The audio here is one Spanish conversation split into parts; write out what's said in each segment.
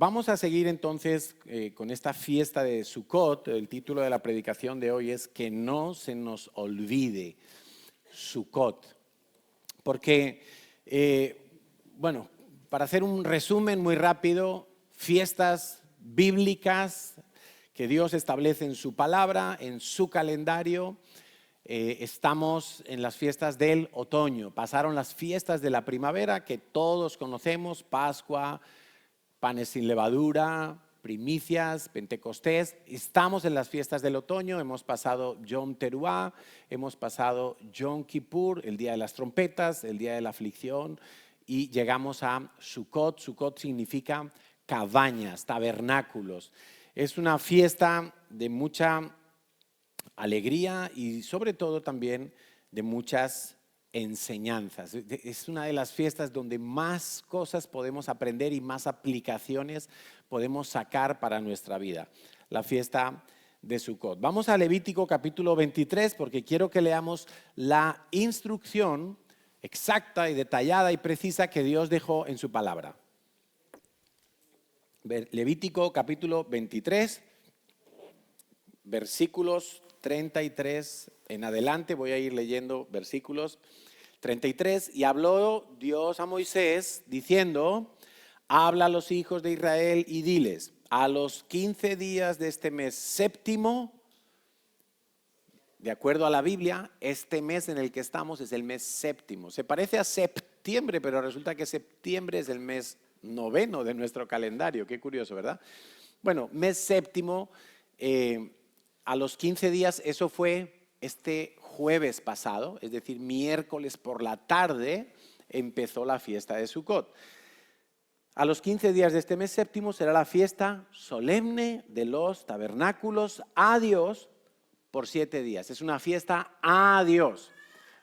Vamos a seguir entonces con esta fiesta de Sukkot. El título de la predicación de hoy es Que no se nos olvide Sukkot. Porque, para hacer un resumen muy rápido, fiestas bíblicas que Dios establece en su palabra, en su calendario. Estamos en las fiestas del otoño. Pasaron las fiestas de la primavera que todos conocemos, Pascua, panes sin levadura, primicias, Pentecostés. Estamos en las fiestas del otoño, hemos pasado Yom Teruah, hemos pasado Yom Kippur, el día de las trompetas, el día de la aflicción, y llegamos a Sukkot. Sukkot significa cabañas, tabernáculos. Es una fiesta de mucha alegría y sobre todo también de muchas enseñanzas. Es una de las fiestas donde más cosas podemos aprender y más aplicaciones podemos sacar para nuestra vida. La fiesta de Sukkot. Vamos a Levítico capítulo 23 porque quiero que leamos la instrucción exacta y detallada y precisa que Dios dejó en su palabra. Levítico capítulo 23, versículos 33 en adelante, voy a ir leyendo versículos 33. Y habló Dios a Moisés diciendo: habla a los hijos de Israel y diles, a los 15 días de este mes séptimo, de acuerdo a la Biblia, este mes en el que estamos es el mes séptimo. Se parece a septiembre, pero resulta que septiembre es el mes noveno de nuestro calendario. Qué curioso, ¿verdad? Bueno, mes séptimo, a los 15 días, eso fue este jueves pasado, es decir, miércoles por la tarde, empezó la fiesta de Sukkot. A los 15 días de este mes séptimo será la fiesta solemne de los tabernáculos a Dios por 7 días. Es una fiesta a Dios,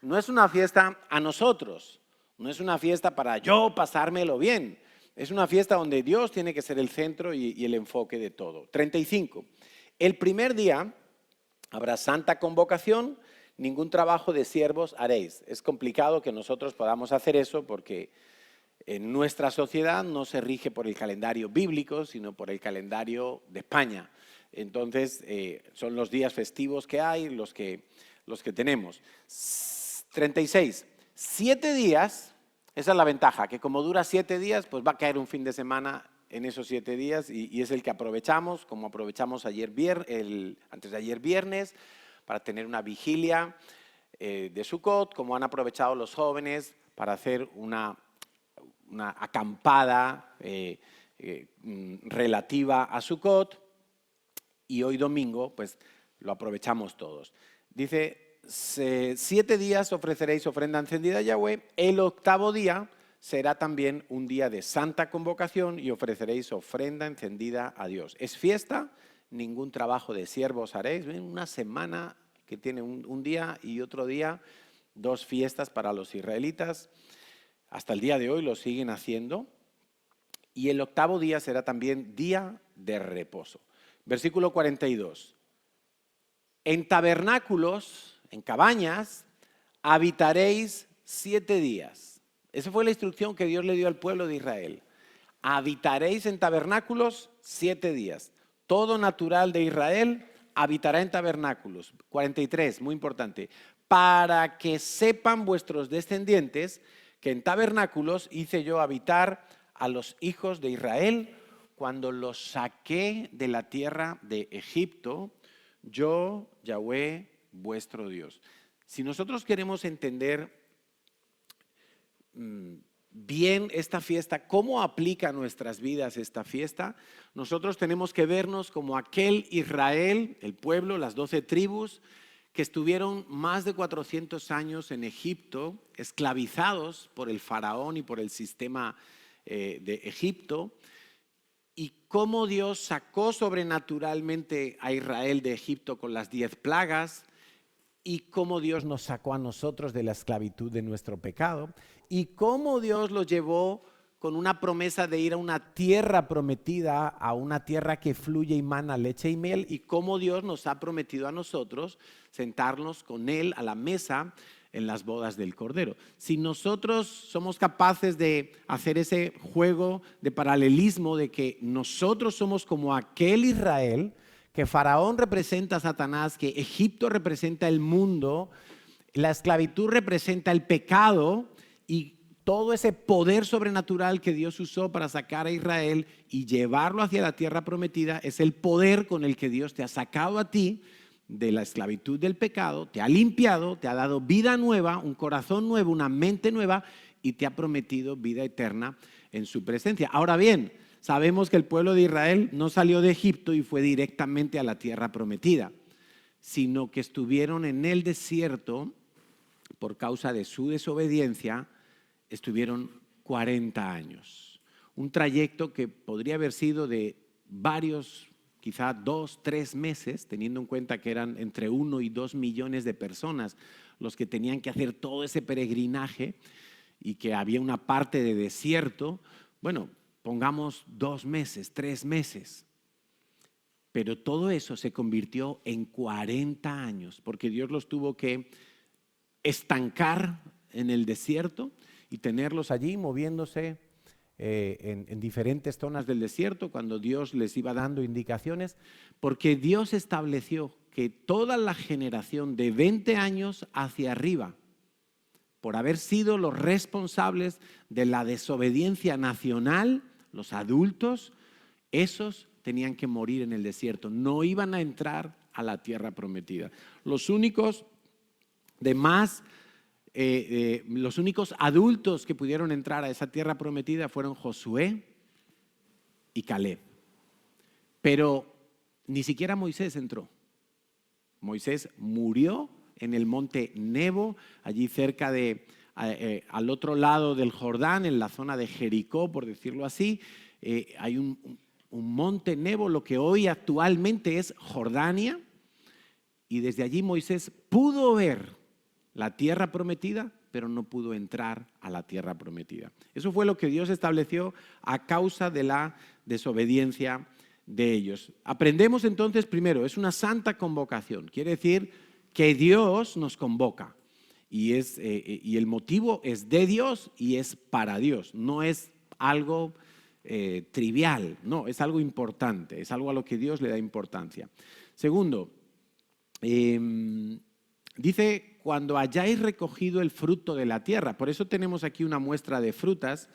no es una fiesta a nosotros, no es una fiesta para yo pasármelo bien. Es una fiesta donde Dios tiene que ser el centro y el enfoque de todo. 35. El primer día habrá santa convocación, ningún trabajo de siervos haréis. Es complicado que nosotros podamos hacer eso porque en nuestra sociedad no se rige por el calendario bíblico, sino por el calendario de España. Entonces, son los días festivos que hay, los que tenemos. 36. 7 días, esa es la ventaja, que como dura 7 días, pues va a caer un fin de semana en esos 7 días y es el que aprovechamos, como aprovechamos antes de ayer viernes, para tener una vigilia de Sukkot, como han aprovechado los jóvenes para hacer una acampada relativa a Sukkot, y hoy domingo pues lo aprovechamos todos. Dice, 7 días ofreceréis ofrenda encendida a Yahweh, el 8º día será también un día de santa convocación y ofreceréis ofrenda encendida a Dios. Es fiesta, ningún trabajo de siervos haréis. Una semana que tiene un día y otro día, 2 fiestas para los israelitas. Hasta el día de hoy lo siguen haciendo. Y el 8º día será también día de reposo. Versículo 42. En tabernáculos, en cabañas, habitaréis 7 días. Esa fue la instrucción que Dios le dio al pueblo de Israel. Habitaréis en tabernáculos 7 días. Todo natural de Israel habitará en tabernáculos. 43, muy importante. Para que sepan vuestros descendientes que en tabernáculos hice yo habitar a los hijos de Israel cuando los saqué de la tierra de Egipto, yo, Yahweh, vuestro Dios. Si nosotros queremos entender bien esta fiesta, cómo aplica a nuestras vidas esta fiesta, nosotros tenemos que vernos como aquel Israel, el pueblo, las 12 tribus, que estuvieron más de 400 años en Egipto, esclavizados por el faraón y por el sistema de Egipto, y cómo Dios sacó sobrenaturalmente a Israel de Egipto con las 10 plagas, y cómo Dios nos sacó a nosotros de la esclavitud de nuestro pecado, y cómo Dios los llevó con una promesa de ir a una tierra prometida, a una tierra que fluye y mana leche y miel, y cómo Dios nos ha prometido a nosotros sentarnos con Él a la mesa en las bodas del Cordero. Si nosotros somos capaces de hacer ese juego de paralelismo de que nosotros somos como aquel Israel, que Faraón representa a Satanás, que Egipto representa el mundo, la esclavitud representa el pecado y todo ese poder sobrenatural que Dios usó para sacar a Israel y llevarlo hacia la tierra prometida es el poder con el que Dios te ha sacado a ti de la esclavitud del pecado, te ha limpiado, te ha dado vida nueva, un corazón nuevo, una mente nueva y te ha prometido vida eterna en su presencia. Ahora bien, sabemos que el pueblo de Israel no salió de Egipto y fue directamente a la tierra prometida, sino que estuvieron en el desierto por causa de su desobediencia. Estuvieron 40 años, un trayecto que podría haber sido de varios, quizá 2, 3 meses, teniendo en cuenta que eran entre 1 y 2 millones de personas los que tenían que hacer todo ese peregrinaje y que había una parte de desierto. Bueno, pongamos 2 meses, 3 meses. Pero todo eso se convirtió en 40 años, porque Dios los tuvo que estancar en el desierto y tenerlos allí moviéndose en diferentes zonas del desierto cuando Dios les iba dando indicaciones, porque Dios estableció que toda la generación de 20 años hacia arriba, por haber sido los responsables de la desobediencia nacional, los adultos, esos tenían que morir en el desierto, no iban a entrar a la tierra prometida. Los únicos los únicos adultos que pudieron entrar a esa tierra prometida fueron Josué y Caleb. Pero ni siquiera Moisés entró. Moisés murió en el monte Nebo, allí cerca al otro lado del Jordán, en la zona de Jericó, por decirlo así. Hay un monte Nebo, lo que hoy actualmente es Jordania, y desde allí Moisés pudo ver la tierra prometida, pero no pudo entrar a la tierra prometida. Eso fue lo que Dios estableció a causa de la desobediencia de ellos. Aprendemos entonces primero, es una santa convocación, quiere decir que Dios nos convoca y el motivo es de Dios y es para Dios, no es algo trivial, no, es algo importante, es algo a lo que Dios le da importancia. Segundo, dice, cuando hayáis recogido el fruto de la tierra. Por eso tenemos aquí una muestra de frutas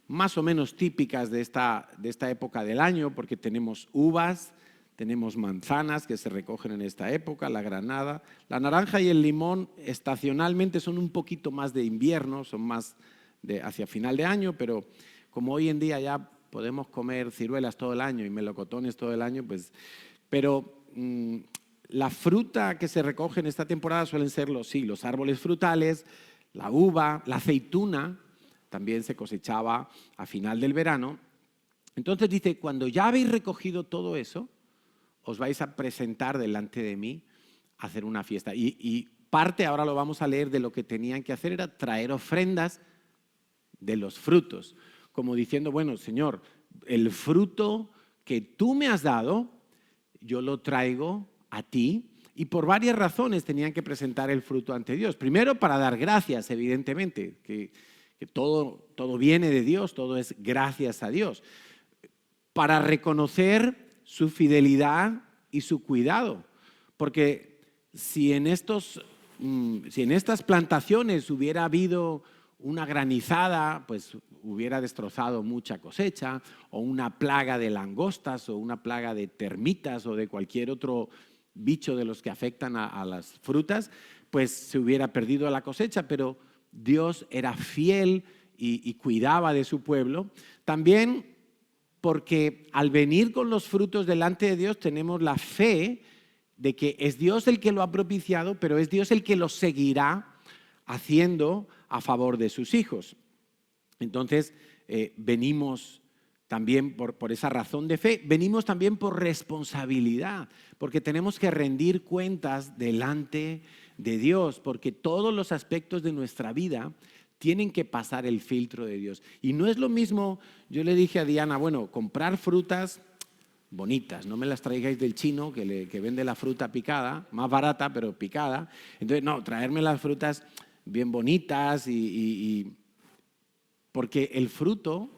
más o menos típicas de esta época del año, porque tenemos uvas, tenemos manzanas que se recogen en esta época, la granada. La naranja y el limón estacionalmente son un poquito más de invierno, son más hacia final de año, pero como hoy en día ya podemos comer ciruelas todo el año y melocotones todo el año, la fruta que se recoge en esta temporada suelen ser los árboles frutales, la uva, la aceituna, también se cosechaba a final del verano. Entonces dice, cuando ya habéis recogido todo eso, os vais a presentar delante de mí a hacer una fiesta. Y parte, ahora lo vamos a leer, de lo que tenían que hacer era traer ofrendas de los frutos, como diciendo, bueno, Señor, el fruto que tú me has dado, yo lo traigo a ti, y por varias razones tenían que presentar el fruto ante Dios. Primero, para dar gracias, evidentemente, que todo viene de Dios, todo es gracias a Dios. Para reconocer su fidelidad y su cuidado, porque si en estas plantaciones hubiera habido una granizada, pues hubiera destrozado mucha cosecha, o una plaga de langostas, o una plaga de termitas, o de cualquier otro bicho de los que afectan a las frutas, pues se hubiera perdido la cosecha, pero Dios era fiel y cuidaba de su pueblo. También porque al venir con los frutos delante de Dios tenemos la fe de que es Dios el que lo ha propiciado, pero es Dios el que lo seguirá haciendo a favor de sus hijos. Entonces venimos también por esa razón de fe, venimos también por responsabilidad, porque tenemos que rendir cuentas delante de Dios, porque todos los aspectos de nuestra vida tienen que pasar el filtro de Dios. Y no es lo mismo, yo le dije a Diana, bueno, comprar frutas bonitas, no me las traigáis del chino que vende la fruta picada, más barata pero picada. Entonces, no, traerme las frutas bien bonitas porque el fruto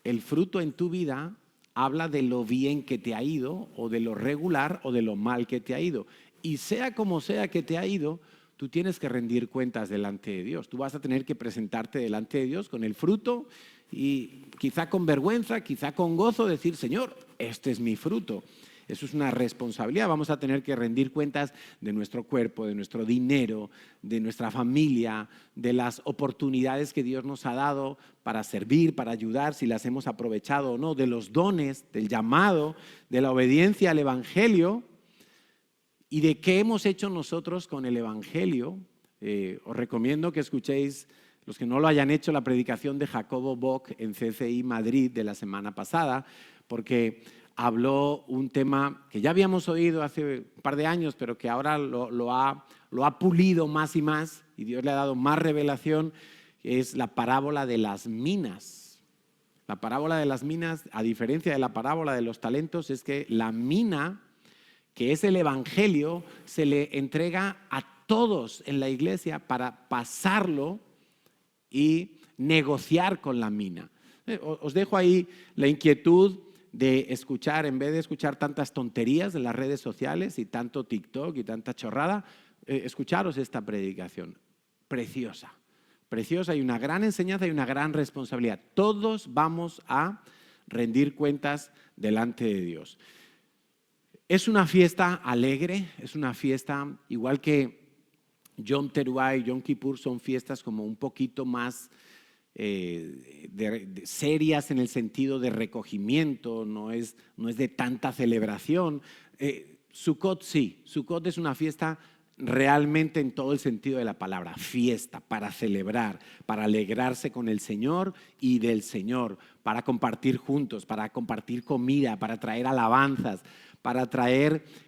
en tu vida habla de lo bien que te ha ido o de lo regular o de lo mal que te ha ido. Y sea como sea que te ha ido, tú tienes que rendir cuentas delante de Dios. Tú vas a tener que presentarte delante de Dios con el fruto y quizá con vergüenza, quizá con gozo, decir, Señor, este es mi fruto. Eso es una responsabilidad. Vamos a tener que rendir cuentas de nuestro cuerpo, de nuestro dinero, de nuestra familia, de las oportunidades que Dios nos ha dado para servir, para ayudar, si las hemos aprovechado o no, de los dones, del llamado, de la obediencia al Evangelio y de qué hemos hecho nosotros con el Evangelio. Os recomiendo que escuchéis, los que no lo hayan hecho, la predicación de Jacobo Bock en CCI Madrid de la semana pasada, porque habló un tema que ya habíamos oído hace un par de años, pero que ahora lo ha pulido más y más, y Dios le ha dado más revelación, es la parábola de las minas. La parábola de las minas, a diferencia de la parábola de los talentos, es que la mina, que es el Evangelio, se le entrega a todos en la iglesia para pasarlo y negociar con la mina. Os dejo ahí la inquietud de escuchar, en vez de escuchar tantas tonterías de las redes sociales y tanto TikTok y tanta chorrada, escucharos esta predicación. Preciosa, preciosa, y una gran enseñanza y una gran responsabilidad. Todos vamos a rendir cuentas delante de Dios. Es una fiesta alegre, es una fiesta igual que Yom Teruah y Yom Kippur son fiestas como un poquito más serias en el sentido de recogimiento, no es de tanta celebración. Sukkot sí, Sukkot es una fiesta realmente en todo el sentido de la palabra, fiesta, para celebrar, para alegrarse con el Señor y del Señor, para compartir juntos, para compartir comida, para traer alabanzas,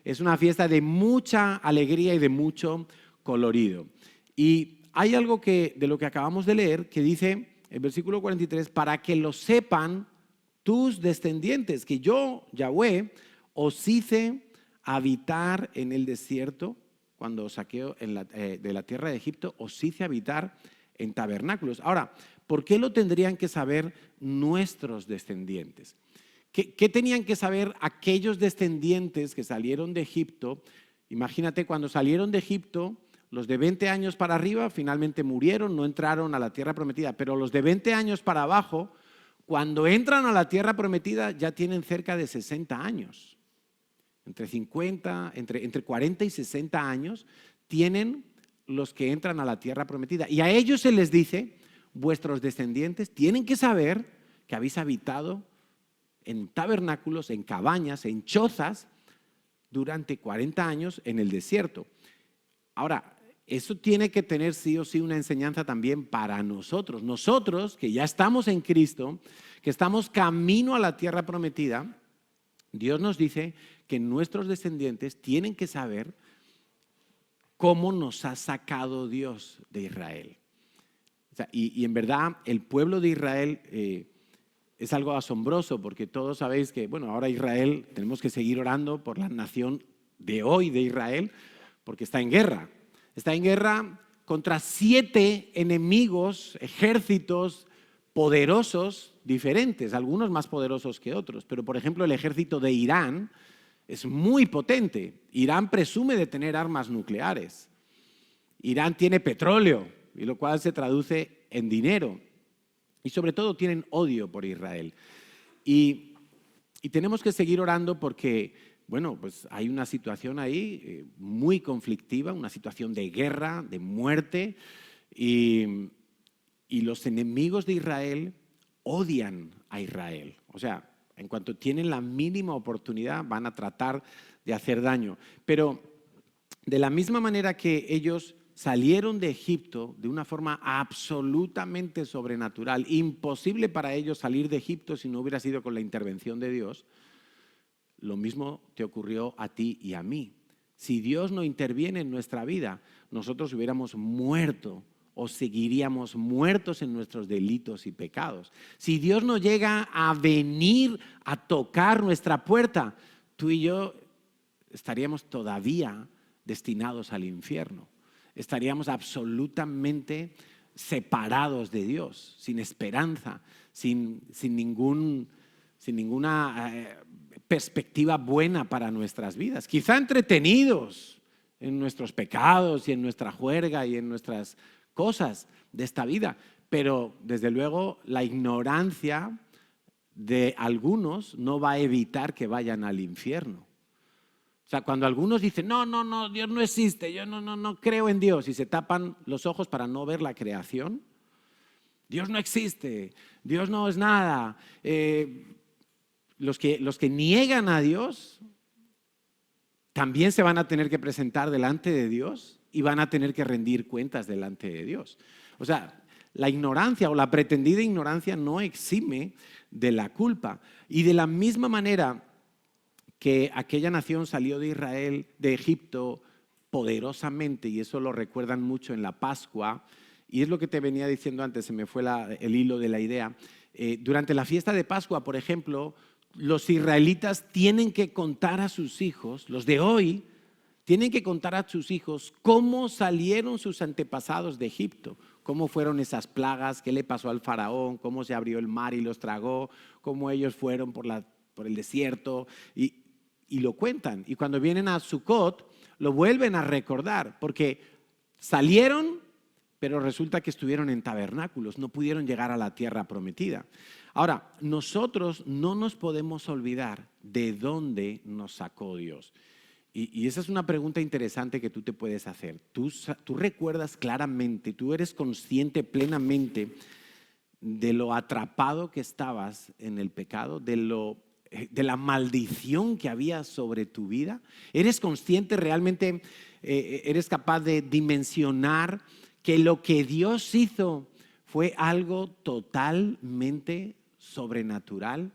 es una fiesta de mucha alegría y de mucho colorido. Y hay algo de lo que acabamos de leer que dice el versículo 43, para que lo sepan tus descendientes, que yo, Yahweh, os hice habitar en el desierto, cuando os saqué de la tierra de Egipto, os hice habitar en tabernáculos. Ahora, ¿por qué lo tendrían que saber nuestros descendientes? ¿Qué tenían que saber aquellos descendientes que salieron de Egipto? Imagínate, cuando salieron de Egipto, los de 20 años para arriba finalmente murieron, no entraron a la tierra prometida, pero los de 20 años para abajo, cuando entran a la tierra prometida ya tienen cerca de 60 años. Entre 40 y 60 años tienen los que entran a la tierra prometida. Y a ellos se les dice, vuestros descendientes tienen que saber que habéis habitado en tabernáculos, en cabañas, en chozas, durante 40 años en el desierto. Ahora, eso tiene que tener sí o sí una enseñanza también para nosotros. Nosotros que ya estamos en Cristo, que estamos camino a la tierra prometida, Dios nos dice que nuestros descendientes tienen que saber cómo nos ha sacado Dios de Israel. O sea, y en verdad el pueblo de Israel es algo asombroso, porque todos sabéis que, bueno, ahora Israel, tenemos que seguir orando por la nación de hoy de Israel, porque está en guerra. Está en guerra contra 7 enemigos, ejércitos poderosos diferentes, algunos más poderosos que otros. Pero, por ejemplo, el ejército de Irán es muy potente. Irán presume de tener armas nucleares. Irán tiene petróleo, y lo cual se traduce en dinero. Y sobre todo tienen odio por Israel. Y tenemos que seguir orando porque, bueno, pues hay una situación ahí muy conflictiva, una situación de guerra, de muerte, y los enemigos de Israel odian a Israel. O sea, en cuanto tienen la mínima oportunidad van a tratar de hacer daño. Pero de la misma manera que ellos salieron de Egipto de una forma absolutamente sobrenatural, imposible para ellos salir de Egipto si no hubiera sido con la intervención de Dios, lo mismo te ocurrió a ti y a mí. Si Dios no interviene en nuestra vida, nosotros hubiéramos muerto o seguiríamos muertos en nuestros delitos y pecados. Si Dios no llega a venir a tocar nuestra puerta, tú y yo estaríamos todavía destinados al infierno. Estaríamos absolutamente separados de Dios, sin esperanza, sin ninguna perspectiva buena para nuestras vidas. Quizá entretenidos en nuestros pecados y en nuestra juerga y en nuestras cosas de esta vida, pero desde luego la ignorancia de algunos no va a evitar que vayan al infierno. O sea, cuando algunos dicen, no, Dios no existe, yo no creo en Dios, y se tapan los ojos para no ver la creación, Dios no existe, Dios no es nada. Los que niegan a Dios también se van a tener que presentar delante de Dios y van a tener que rendir cuentas delante de Dios. O sea, la ignorancia o la pretendida ignorancia no exime de la culpa. Y de la misma manera que aquella nación salió de Israel, de Egipto, poderosamente, y eso lo recuerdan mucho en la Pascua, y es lo que te venía diciendo antes, se me fue el hilo de la idea. Durante la fiesta de Pascua, por ejemplo, los israelitas tienen que contar a sus hijos, los de hoy, tienen que contar a sus hijos cómo salieron sus antepasados de Egipto, cómo fueron esas plagas, qué le pasó al faraón, cómo se abrió el mar y los tragó, cómo ellos fueron por el desierto, y lo cuentan. Y cuando vienen a Sucot, lo vuelven a recordar, porque salieron, pero resulta que estuvieron en tabernáculos, no pudieron llegar a la tierra prometida. Ahora, nosotros no nos podemos olvidar de dónde nos sacó Dios. Y esa es una pregunta interesante que tú te puedes hacer. Tú recuerdas claramente, tú eres consciente plenamente de lo atrapado que estabas en el pecado, de la maldición que había sobre tu vida. ¿Eres consciente realmente, eres capaz de dimensionar que lo que Dios hizo fue algo totalmente sobrenatural?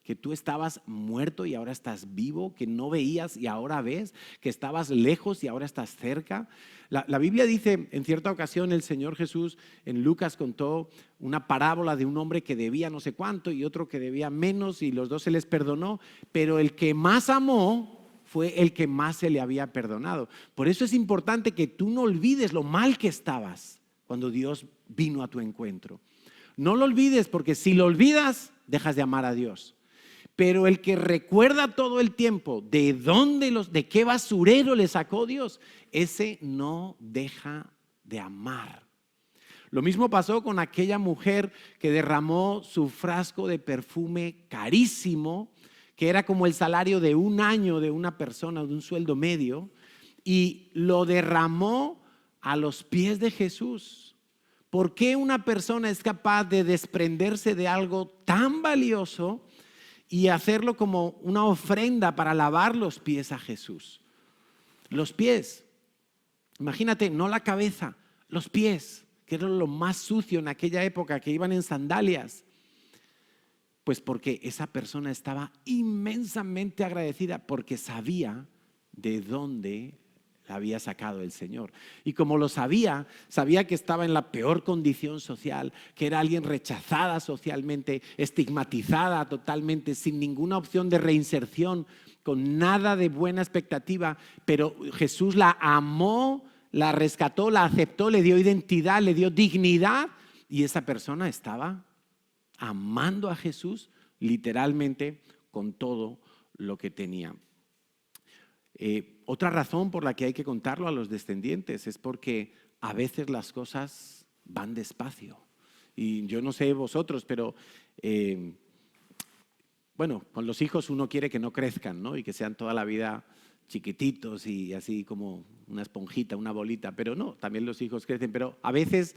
Que tú estabas muerto y ahora estás vivo, que no veías y ahora ves, que estabas lejos y ahora estás cerca. La Biblia dice, en cierta ocasión el Señor Jesús en Lucas contó una parábola de un hombre que debía no sé cuánto y otro que debía menos, y los dos se les perdonó, pero el que más amó fue el que más se le había perdonado. Por eso es importante que tú no olvides lo mal que estabas cuando Dios vino a tu encuentro. No lo olvides, porque si lo olvidas, dejas de amar a Dios. Pero el que recuerda todo el tiempo de qué basurero le sacó Dios, ese no deja de amar. Lo mismo pasó con aquella mujer que derramó su frasco de perfume carísimo, que era como el salario de un año de una persona, de un sueldo medio, y lo derramó a los pies de Jesús. ¿Por qué una persona es capaz de desprenderse de algo tan valioso y hacerlo como una ofrenda para lavar los pies a Jesús? Los pies, imagínate, no la cabeza, los pies, que era lo más sucio en aquella época, que iban en sandalias. Pues porque esa persona estaba inmensamente agradecida, porque sabía de dónde la había sacado el Señor. Y como lo sabía que estaba en la peor condición social, que era alguien rechazada socialmente, estigmatizada totalmente, sin ninguna opción de reinserción, con nada de buena expectativa, pero Jesús la amó, la rescató, la aceptó, le dio identidad, le dio dignidad, y esa persona estaba amando a Jesús literalmente con todo lo que tenía. Otra razón por la que hay que contarlo a los descendientes es porque a veces las cosas van despacio. Y yo no sé vosotros, pero bueno, con los hijos uno quiere que no crezcan, ¿no? Y que sean toda la vida chiquititos y así como una esponjita, una bolita. Pero no, también los hijos crecen. Pero a veces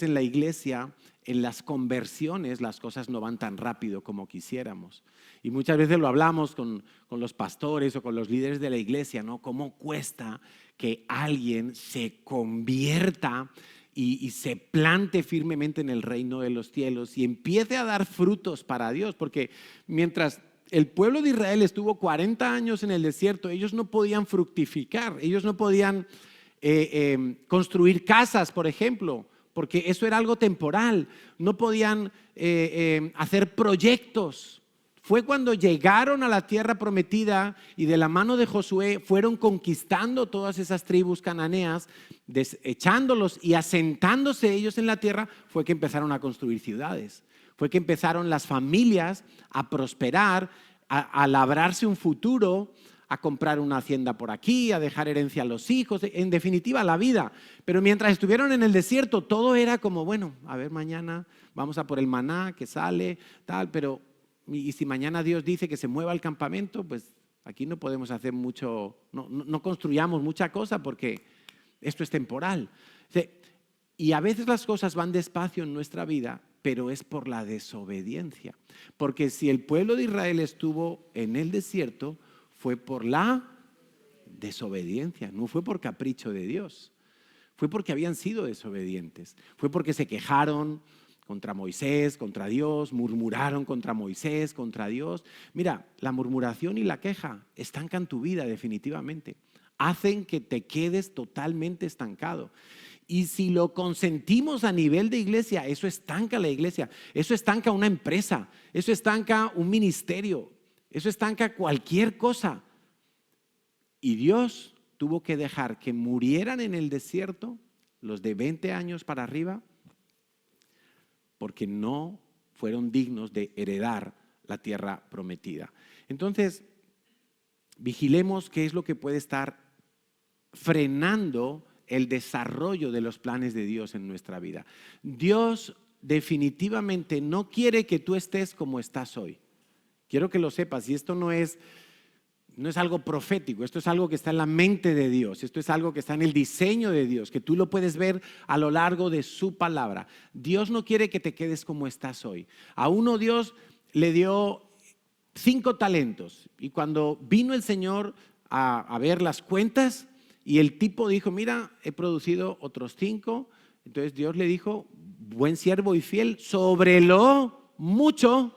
en la iglesia, en las conversiones, las cosas no van tan rápido como quisiéramos. Y muchas veces lo hablamos con los pastores o con los líderes de la iglesia, ¿no? Cómo cuesta que alguien se convierta y se plante firmemente en el reino de los cielos y empiece a dar frutos para Dios. Porque mientras el pueblo de Israel estuvo 40 años en el desierto, ellos no podían fructificar, ellos no podían construir casas, por ejemplo, porque eso era algo temporal. No podían hacer proyectos Fue cuando llegaron a la tierra prometida y de la mano de Josué fueron conquistando todas esas tribus cananeas, desechándolos y asentándose ellos en la tierra, fue que empezaron a construir ciudades. Fue que empezaron las familias a prosperar, a labrarse un futuro, a comprar una hacienda por aquí, a dejar herencia a los hijos, en definitiva la vida. Pero mientras estuvieron en el desierto, todo era como, bueno, a ver, mañana vamos a por el maná que sale, tal, pero y si mañana Dios dice que se mueva el campamento, pues aquí no podemos hacer mucho, no construyamos mucha cosa porque esto es temporal. Y a veces las cosas van despacio en nuestra vida, pero es por la desobediencia. Porque si el pueblo de Israel estuvo en el desierto, fue por la desobediencia, no fue por capricho de Dios. Fue porque habían sido desobedientes. Fue porque se quejaron contra Moisés, contra Dios, murmuraron contra Moisés, contra Dios. Mira, la murmuración y la queja estancan tu vida definitivamente. Hacen que te quedes totalmente estancado. Y si lo consentimos a nivel de iglesia, eso estanca la iglesia, eso estanca una empresa, eso estanca un ministerio, eso estanca cualquier cosa. Y Dios tuvo que dejar que murieran en el desierto los de 20 años para arriba porque no fueron dignos de heredar la tierra prometida. Entonces, vigilemos qué es lo que puede estar frenando el desarrollo de los planes de Dios en nuestra vida. Dios definitivamente no quiere que tú estés como estás hoy. Quiero que lo sepas, y esto no es algo profético, esto es algo que está en la mente de Dios, esto es algo que está en el diseño de Dios, que tú lo puedes ver a lo largo de su palabra. Dios no quiere que te quedes como estás hoy. A uno Dios le dio 5 talentos y cuando vino el Señor a ver las cuentas y el tipo dijo, mira, he producido otros 5, entonces Dios le dijo, buen siervo y fiel, sobre lo mucho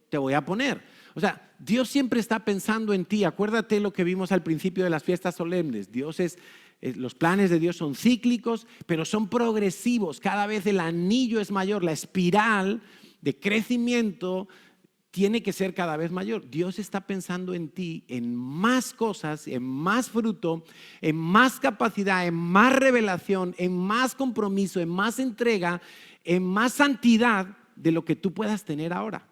te voy a poner. O sea, Dios siempre está pensando en ti. Acuérdate lo que vimos al principio de las fiestas solemnes. Los planes de Dios son cíclicos, pero son progresivos. Cada vez el anillo es mayor, la espiral de crecimiento tiene que ser cada vez mayor. Dios está pensando en ti, en más cosas, en más fruto, en más capacidad, en más revelación, en más compromiso, en más entrega, en más santidad de lo que tú puedas tener ahora.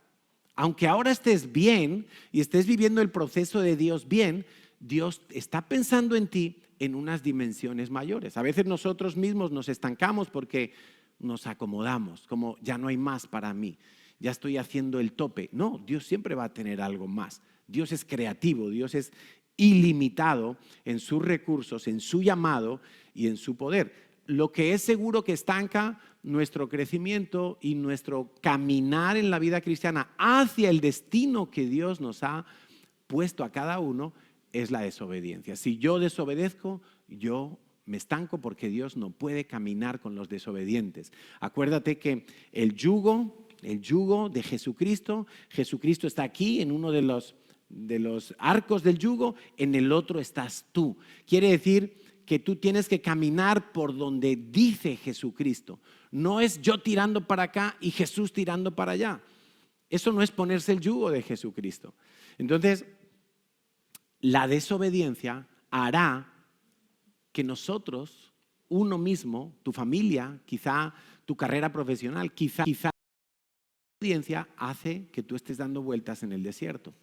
Aunque ahora estés bien y estés viviendo el proceso de Dios bien, Dios está pensando en ti en unas dimensiones mayores. A veces nosotros mismos nos estancamos porque nos acomodamos, como ya no hay más para mí, ya estoy haciendo el tope. No, Dios siempre va a tener algo más. Dios es creativo, Dios es ilimitado en sus recursos, en su llamado y en su poder. Lo que es seguro que estanca nuestro crecimiento y nuestro caminar en la vida cristiana hacia el destino que Dios nos ha puesto a cada uno es la desobediencia. Si yo desobedezco, yo me estanco porque Dios no puede caminar con los desobedientes. Acuérdate que el yugo de Jesucristo está aquí en uno de los arcos del yugo, en el otro estás tú. Quiere decir que tú tienes que caminar por donde dice Jesucristo. No es yo tirando para acá y Jesús tirando para allá. Eso no es ponerse el yugo de Jesucristo. Entonces, la desobediencia hará que nosotros, uno mismo, tu familia, quizá tu carrera profesional, quizá la desobediencia hace que tú estés dando vueltas en el desierto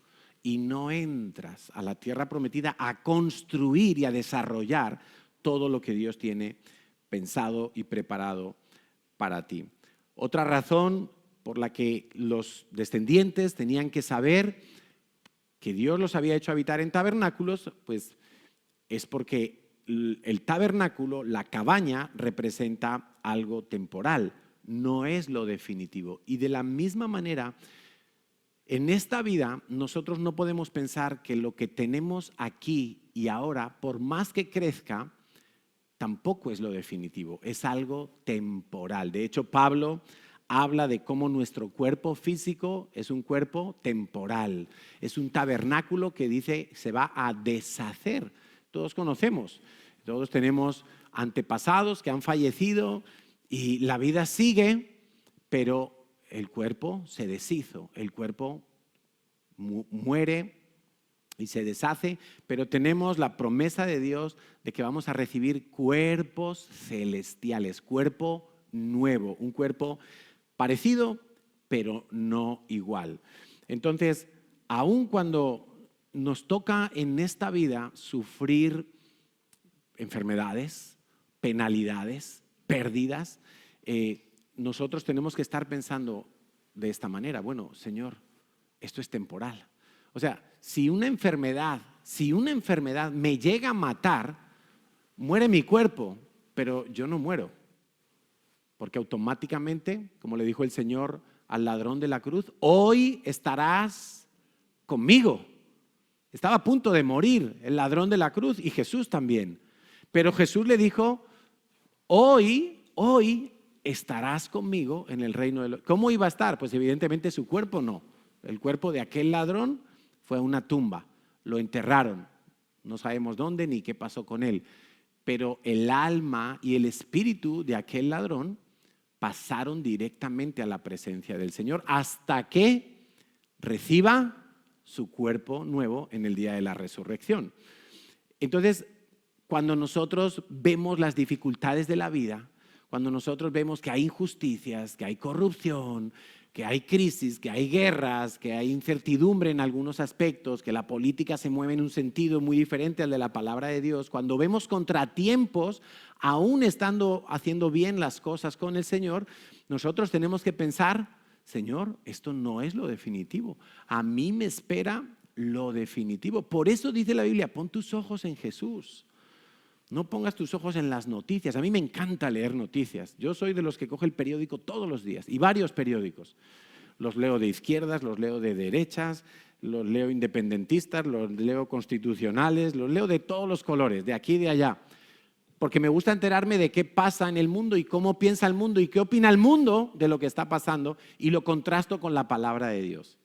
y no entras a la tierra prometida a construir y a desarrollar todo lo que Dios tiene pensado y preparado para ti. Otra razón por la que los descendientes tenían que saber que Dios los había hecho habitar en tabernáculos, pues es porque el tabernáculo, la cabaña, representa algo temporal, no es lo definitivo. Y de la misma manera, en esta vida nosotros no podemos pensar que lo que tenemos aquí y ahora, por más que crezca, tampoco es lo definitivo, es algo temporal. De hecho, Pablo habla de cómo nuestro cuerpo físico es un cuerpo temporal, es un tabernáculo que dice se va a deshacer. Todos conocemos, todos tenemos antepasados que han fallecido y la vida sigue, pero el cuerpo se deshizo, el cuerpo muere y se deshace, pero tenemos la promesa de Dios de que vamos a recibir cuerpos celestiales, cuerpo nuevo, un cuerpo parecido, pero no igual. Entonces, aun cuando nos toca en esta vida sufrir enfermedades, penalidades, pérdidas, nosotros tenemos que estar pensando de esta manera: bueno, Señor, esto es temporal. O sea, si una enfermedad me llega a matar, muere mi cuerpo, pero yo no muero. Porque automáticamente, como le dijo el Señor al ladrón de la cruz, hoy estarás conmigo. Estaba a punto de morir el ladrón de la cruz y Jesús también. Pero Jesús le dijo: hoy estarás conmigo en el reino de los... ¿Cómo iba a estar? Pues evidentemente su cuerpo no. El cuerpo de aquel ladrón fue a una tumba, lo enterraron. No sabemos dónde ni qué pasó con él. Pero el alma y el espíritu de aquel ladrón pasaron directamente a la presencia del Señor hasta que reciba su cuerpo nuevo en el día de la resurrección. Entonces, cuando nosotros vemos las dificultades de la vida, cuando nosotros vemos que hay injusticias, que hay corrupción, que hay crisis, que hay guerras, que hay incertidumbre en algunos aspectos, que la política se mueve en un sentido muy diferente al de la palabra de Dios, cuando vemos contratiempos, aún estando haciendo bien las cosas con el Señor, nosotros tenemos que pensar: Señor, esto no es lo definitivo. A mí me espera lo definitivo. Por eso dice la Biblia: pon tus ojos en Jesús. No pongas tus ojos en las noticias. A mí me encanta leer noticias. Yo soy de los que coge el periódico todos los días, y varios periódicos. Los leo de izquierdas, los leo de derechas, los leo independentistas, los leo constitucionales, los leo de todos los colores, de aquí y de allá. Porque me gusta enterarme de qué pasa en el mundo y cómo piensa el mundo y qué opina el mundo de lo que está pasando, y lo contrasto con la palabra de Dios.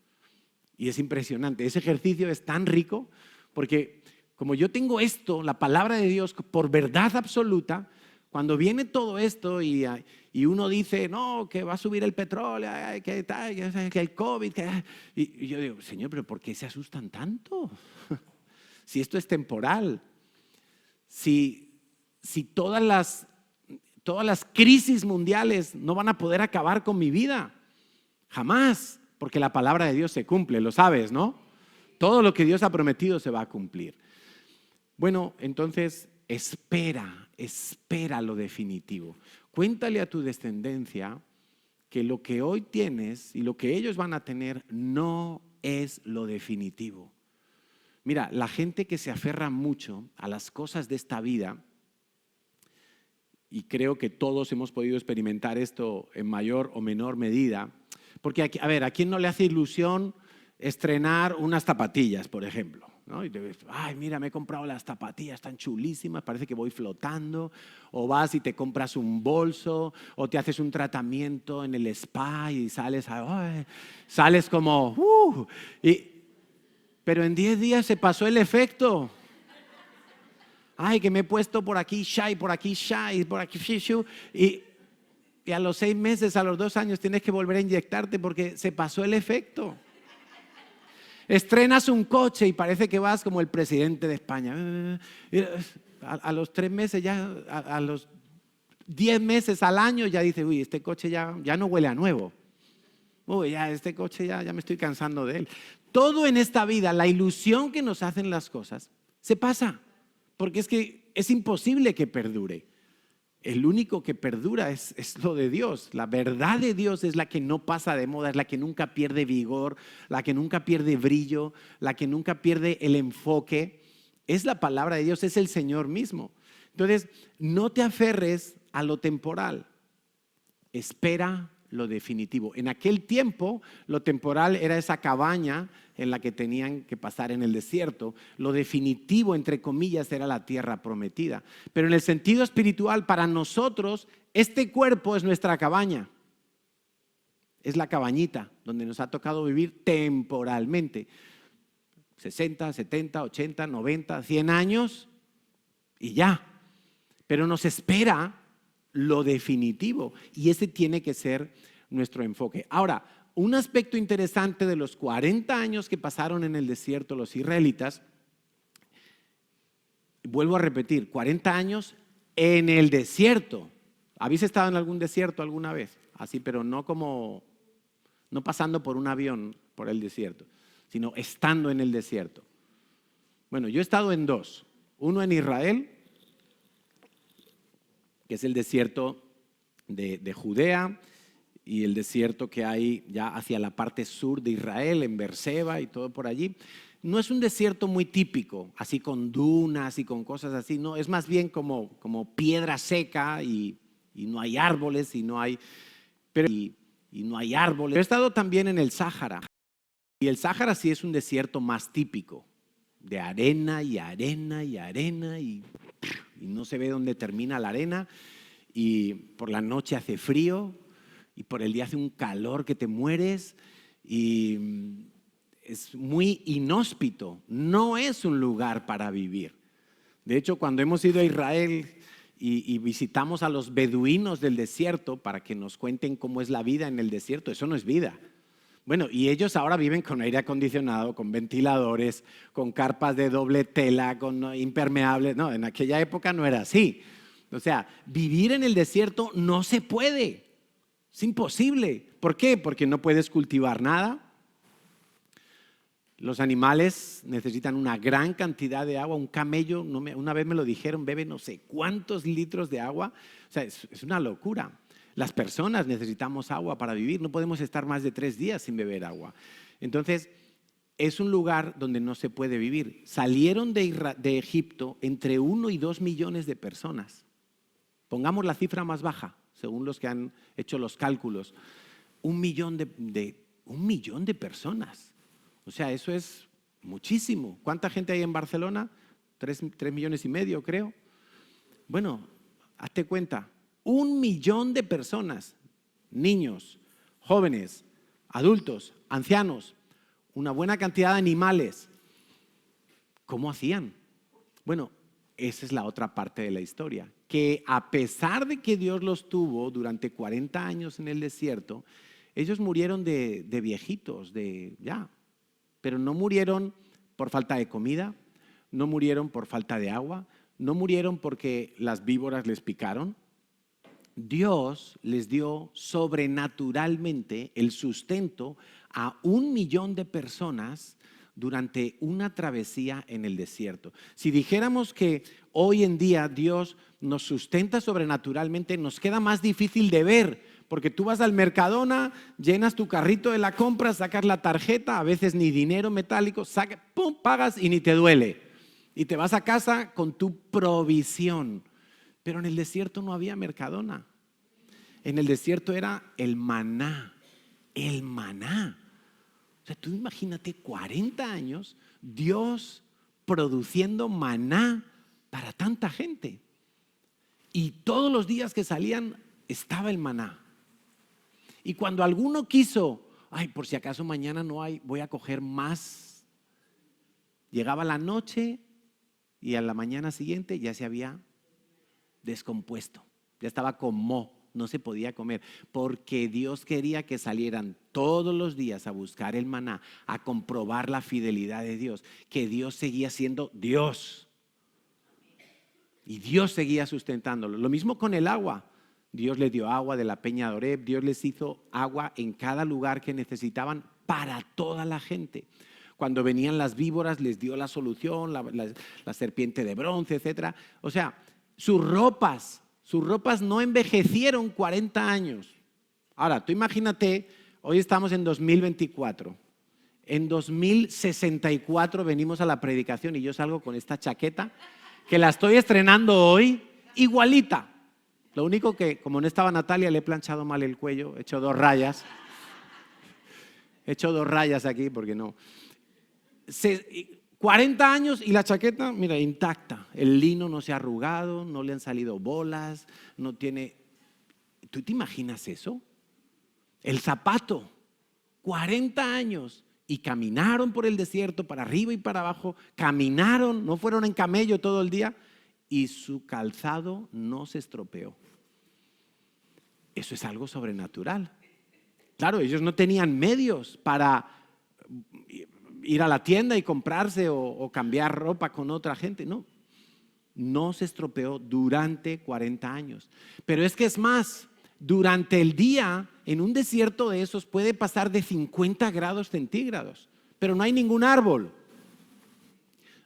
Y es impresionante. Ese ejercicio es tan rico porque como yo tengo esto, la palabra de Dios, por verdad absoluta, cuando viene todo esto y uno dice: no, que va a subir el petróleo, que el COVID, y yo digo: Señor, ¿pero por qué se asustan tanto? Si esto es temporal, si todas las crisis mundiales no van a poder acabar con mi vida, jamás, porque la palabra de Dios se cumple, lo sabes, ¿no? Todo lo que Dios ha prometido se va a cumplir. Bueno, entonces espera lo definitivo. Cuéntale a tu descendencia que lo que hoy tienes y lo que ellos van a tener no es lo definitivo. Mira, la gente que se aferra mucho a las cosas de esta vida, y creo que todos hemos podido experimentar esto en mayor o menor medida, porque aquí, a ver, ¿a quién no le hace ilusión estrenar unas zapatillas, por ejemplo? ¿No? Y te ves: ay, mira, me he comprado las zapatillas, están chulísimas, parece que voy flotando. O vas y te compras un bolso, o te haces un tratamiento en el spa y sales como pero en 10 días se pasó el efecto. Ay, que me he puesto por aquí shy, por aquí shy, por aquí shishu, y a los 6 meses, a los 2 años tienes que volver a inyectarte porque se pasó el efecto. Estrenas un coche y parece que vas como el presidente de España. A los 3 meses, ya a los 10 meses, al año, ya dices: uy, este coche ya no huele a nuevo. Uy, ya este coche ya me estoy cansando de él. Todo en esta vida, la ilusión que nos hacen las cosas, se pasa. Porque es que es imposible que perdure. El único que perdura es lo de Dios. La verdad de Dios es la que no pasa de moda, es la que nunca pierde vigor, la que nunca pierde brillo, la que nunca pierde el enfoque. Es la palabra de Dios, es el Señor mismo. Entonces, no te aferres a lo temporal. Espera lo definitivo. En aquel tiempo, lo temporal era esa cabaña en la que tenían que pasar en el desierto. Lo definitivo, entre comillas, era la tierra prometida. Pero en el sentido espiritual, para nosotros, este cuerpo es nuestra cabaña. Es la cabañita donde nos ha tocado vivir temporalmente. 60, 70, 80, 90, 100 años y ya. Pero nos espera lo definitivo, y ese tiene que ser nuestro enfoque. Ahora, un aspecto interesante de los 40 años que pasaron en el desierto los israelitas, vuelvo a repetir, 40 años en el desierto. ¿Habéis estado en algún desierto alguna vez? Así, pero no pasando por un avión por el desierto, sino estando en el desierto. Bueno, yo he estado en dos. Uno en Israel, que es el desierto de Judea, y el desierto que hay ya hacia la parte sur de Israel, en Beerseba y todo por allí. No es un desierto muy típico, así con dunas y con cosas así, no, es más bien como piedra seca y no hay árboles y no hay árboles. He estado también en el Sáhara, y el Sáhara sí es un desierto más típico, de arena y arena y arena y no se ve dónde termina la arena, y por la noche hace frío y por el día hace un calor que te mueres y es muy inhóspito, no es un lugar para vivir. De hecho, cuando hemos ido a Israel y visitamos a los beduinos del desierto para que nos cuenten cómo es la vida en el desierto, eso no es vida. Bueno, y ellos ahora viven con aire acondicionado, con ventiladores, con carpas de doble tela, con impermeables. No, en aquella época no era así. O sea, vivir en el desierto no se puede. Es imposible. ¿Por qué? Porque no puedes cultivar nada. Los animales necesitan una gran cantidad de agua. Un camello, una vez me lo dijeron, bebe no sé cuántos litros de agua. O sea, es una locura. Las personas necesitamos agua para vivir. No podemos estar más de 3 días sin beber agua. Entonces, es un lugar donde no se puede vivir. Salieron de Egipto entre 1 y 2 millones de personas. Pongamos la cifra más baja, según los que han hecho los cálculos. 1 millón de personas. O sea, eso es muchísimo. ¿Cuánta gente hay en Barcelona? 3 millones y medio, creo. Bueno, hazte cuenta. 1 millón de personas, niños, jóvenes, adultos, ancianos, una buena cantidad de animales. ¿Cómo hacían? Bueno, esa es la otra parte de la historia, que a pesar de que Dios los tuvo durante 40 años en el desierto, ellos murieron de viejitos, pero no murieron por falta de comida, no murieron por falta de agua, no murieron porque las víboras les picaron. Dios les dio sobrenaturalmente el sustento a 1 millón de personas durante una travesía en el desierto. Si dijéramos que hoy en día Dios nos sustenta sobrenaturalmente, nos queda más difícil de ver, porque tú vas al Mercadona, llenas tu carrito de la compra, sacas la tarjeta, a veces ni dinero metálico, ¡pum!, pagas y ni te duele. Y te vas a casa con tu provisión. Pero en el desierto no había Mercadona. En el desierto era el maná. El maná. O sea, tú imagínate 40 años Dios produciendo maná para tanta gente. Y todos los días que salían estaba el maná. Y cuando alguno quiso, por si acaso mañana no hay, voy a coger más. Llegaba la noche y a la mañana siguiente ya se había descompuesto, ya estaba con moho, no se podía comer, porque Dios quería que salieran todos los días a buscar el maná, a comprobar la fidelidad de Dios, que Dios seguía siendo Dios y Dios seguía sustentándolo. Lo mismo con el agua. Dios les dio agua de la peña de Oreb, Dios les hizo agua en cada lugar que necesitaban para toda la gente. Cuando venían las víboras les dio la solución, la serpiente de bronce, etc. O sea, sus ropas no envejecieron 40 años. Ahora, tú imagínate, hoy estamos en 2024. En 2064 venimos a la predicación y yo salgo con esta chaqueta que la estoy estrenando hoy, igualita. Lo único que, como no estaba Natalia, le he planchado mal el cuello, he hecho 2 rayas. He hecho 2 rayas aquí porque no. 40 años y la chaqueta, mira, intacta. El lino no se ha arrugado, no le han salido bolas, no tiene... ¿Tú te imaginas eso? El zapato, 40 años y caminaron por el desierto para arriba y para abajo, caminaron, no fueron en camello todo el día y su calzado no se estropeó. Eso es algo sobrenatural. Claro, ellos no tenían medios para ir a la tienda y comprarse o cambiar ropa con otra gente, no. No se estropeó durante 40 años. Pero es que es más, durante el día, en un desierto de esos puede pasar de 50 grados centígrados, pero no hay ningún árbol.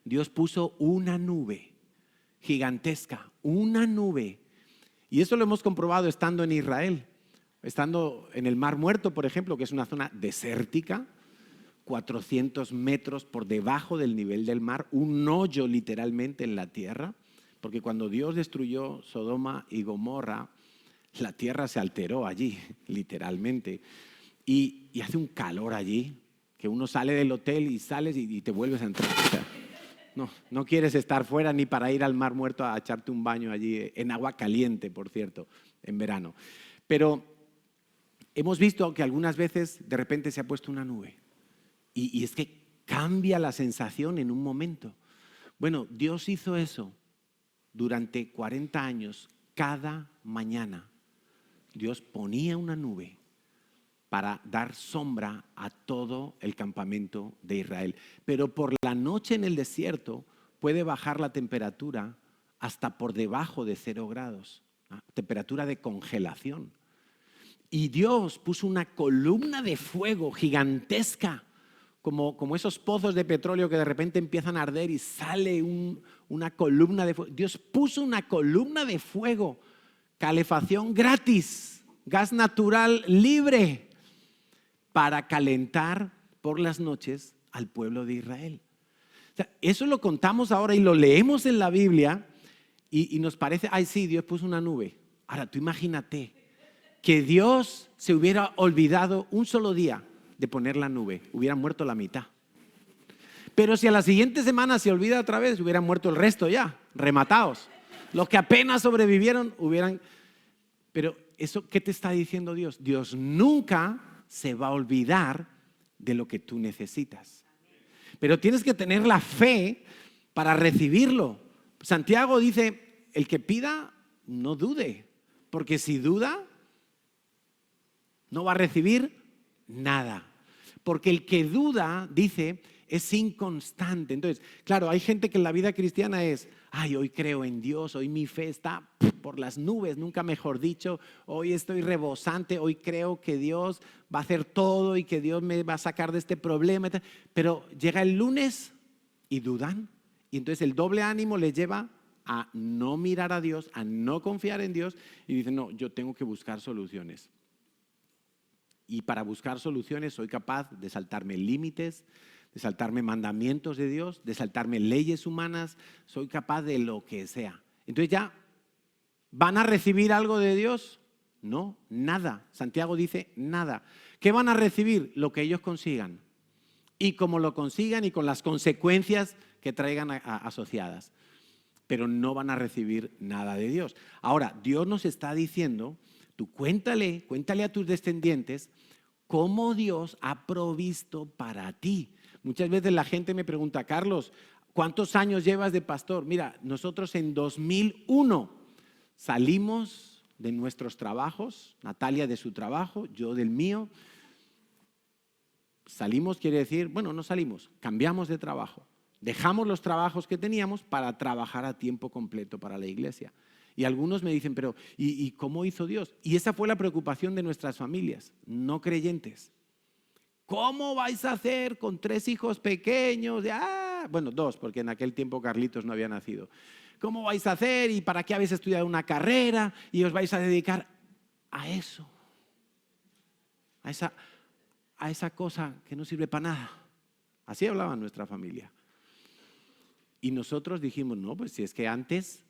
Dios puso una nube gigantesca, una nube. Y eso lo hemos comprobado estando en Israel, estando en el Mar Muerto, por ejemplo, que es una zona desértica, 400 metros por debajo del nivel del mar, un hoyo literalmente en la tierra, porque cuando Dios destruyó Sodoma y Gomorra, la tierra se alteró allí, literalmente, y hace un calor allí, que uno sale del hotel y sales y te vuelves a entrar. O sea, no quieres estar fuera ni para ir al Mar Muerto a echarte un baño allí, en agua caliente, por cierto, en verano. Pero hemos visto que algunas veces de repente se ha puesto una nube y es que cambia la sensación en un momento. Bueno, Dios hizo eso durante 40 años, cada mañana. Dios ponía una nube para dar sombra a todo el campamento de Israel. Pero por la noche en el desierto puede bajar la temperatura hasta por debajo de 0 grados, temperatura de congelación. Y Dios puso una columna de fuego gigantesca, como esos pozos de petróleo que de repente empiezan a arder y sale una columna de fuego. Dios puso una columna de fuego, calefacción gratis, gas natural libre, para calentar por las noches al pueblo de Israel. O sea, eso lo contamos ahora y lo leemos en la Biblia y nos parece, ay sí, Dios puso una nube. Ahora tú imagínate que Dios se hubiera olvidado un solo día de poner la nube, hubieran muerto la mitad. Pero si a la siguiente semana se olvida otra vez, hubieran muerto el resto ya, rematados. Los que apenas sobrevivieron hubieran... Pero eso, ¿qué te está diciendo Dios? Dios nunca se va a olvidar de lo que tú necesitas. Pero tienes que tener la fe para recibirlo. Santiago dice, el que pida, no dude, porque si duda, no va a recibir nada. Porque el que duda, dice, es inconstante. Entonces, claro, hay gente que en la vida cristiana es, ay, hoy creo en Dios, hoy mi fe está por las nubes, nunca mejor dicho, hoy estoy rebosante, hoy creo que Dios va a hacer todo y que Dios me va a sacar de este problema. Pero llega el lunes y dudan, y entonces el doble ánimo les lleva a no mirar a Dios, a no confiar en Dios, y dicen, no, yo tengo que buscar soluciones. Y para buscar soluciones soy capaz de saltarme límites, de saltarme mandamientos de Dios, de saltarme leyes humanas, soy capaz de lo que sea. Entonces ya, ¿van a recibir algo de Dios? No, nada. Santiago dice nada. ¿Qué van a recibir? Lo que ellos consigan. Y como lo consigan y con las consecuencias que traigan asociadas. Pero no van a recibir nada de Dios. Ahora, Dios nos está diciendo, tú cuéntale a tus descendientes cómo Dios ha provisto para ti. Muchas veces la gente me pregunta, Carlos, ¿cuántos años llevas de pastor? Mira, nosotros en 2001 salimos de nuestros trabajos, Natalia de su trabajo, yo del mío. Salimos quiere decir, bueno, no salimos, cambiamos de trabajo. Dejamos los trabajos que teníamos para trabajar a tiempo completo para la iglesia. Y algunos me dicen, pero ¿y cómo hizo Dios? Y esa fue la preocupación de nuestras familias, no creyentes. ¿Cómo vais a hacer con 3 hijos pequeños? Bueno, 2, porque en aquel tiempo Carlitos no había nacido. ¿Cómo vais a hacer y para qué habéis estudiado una carrera y os vais a dedicar a eso? A esa cosa que no sirve para nada. Así hablaba nuestra familia. Y nosotros dijimos, no, pues si es que antes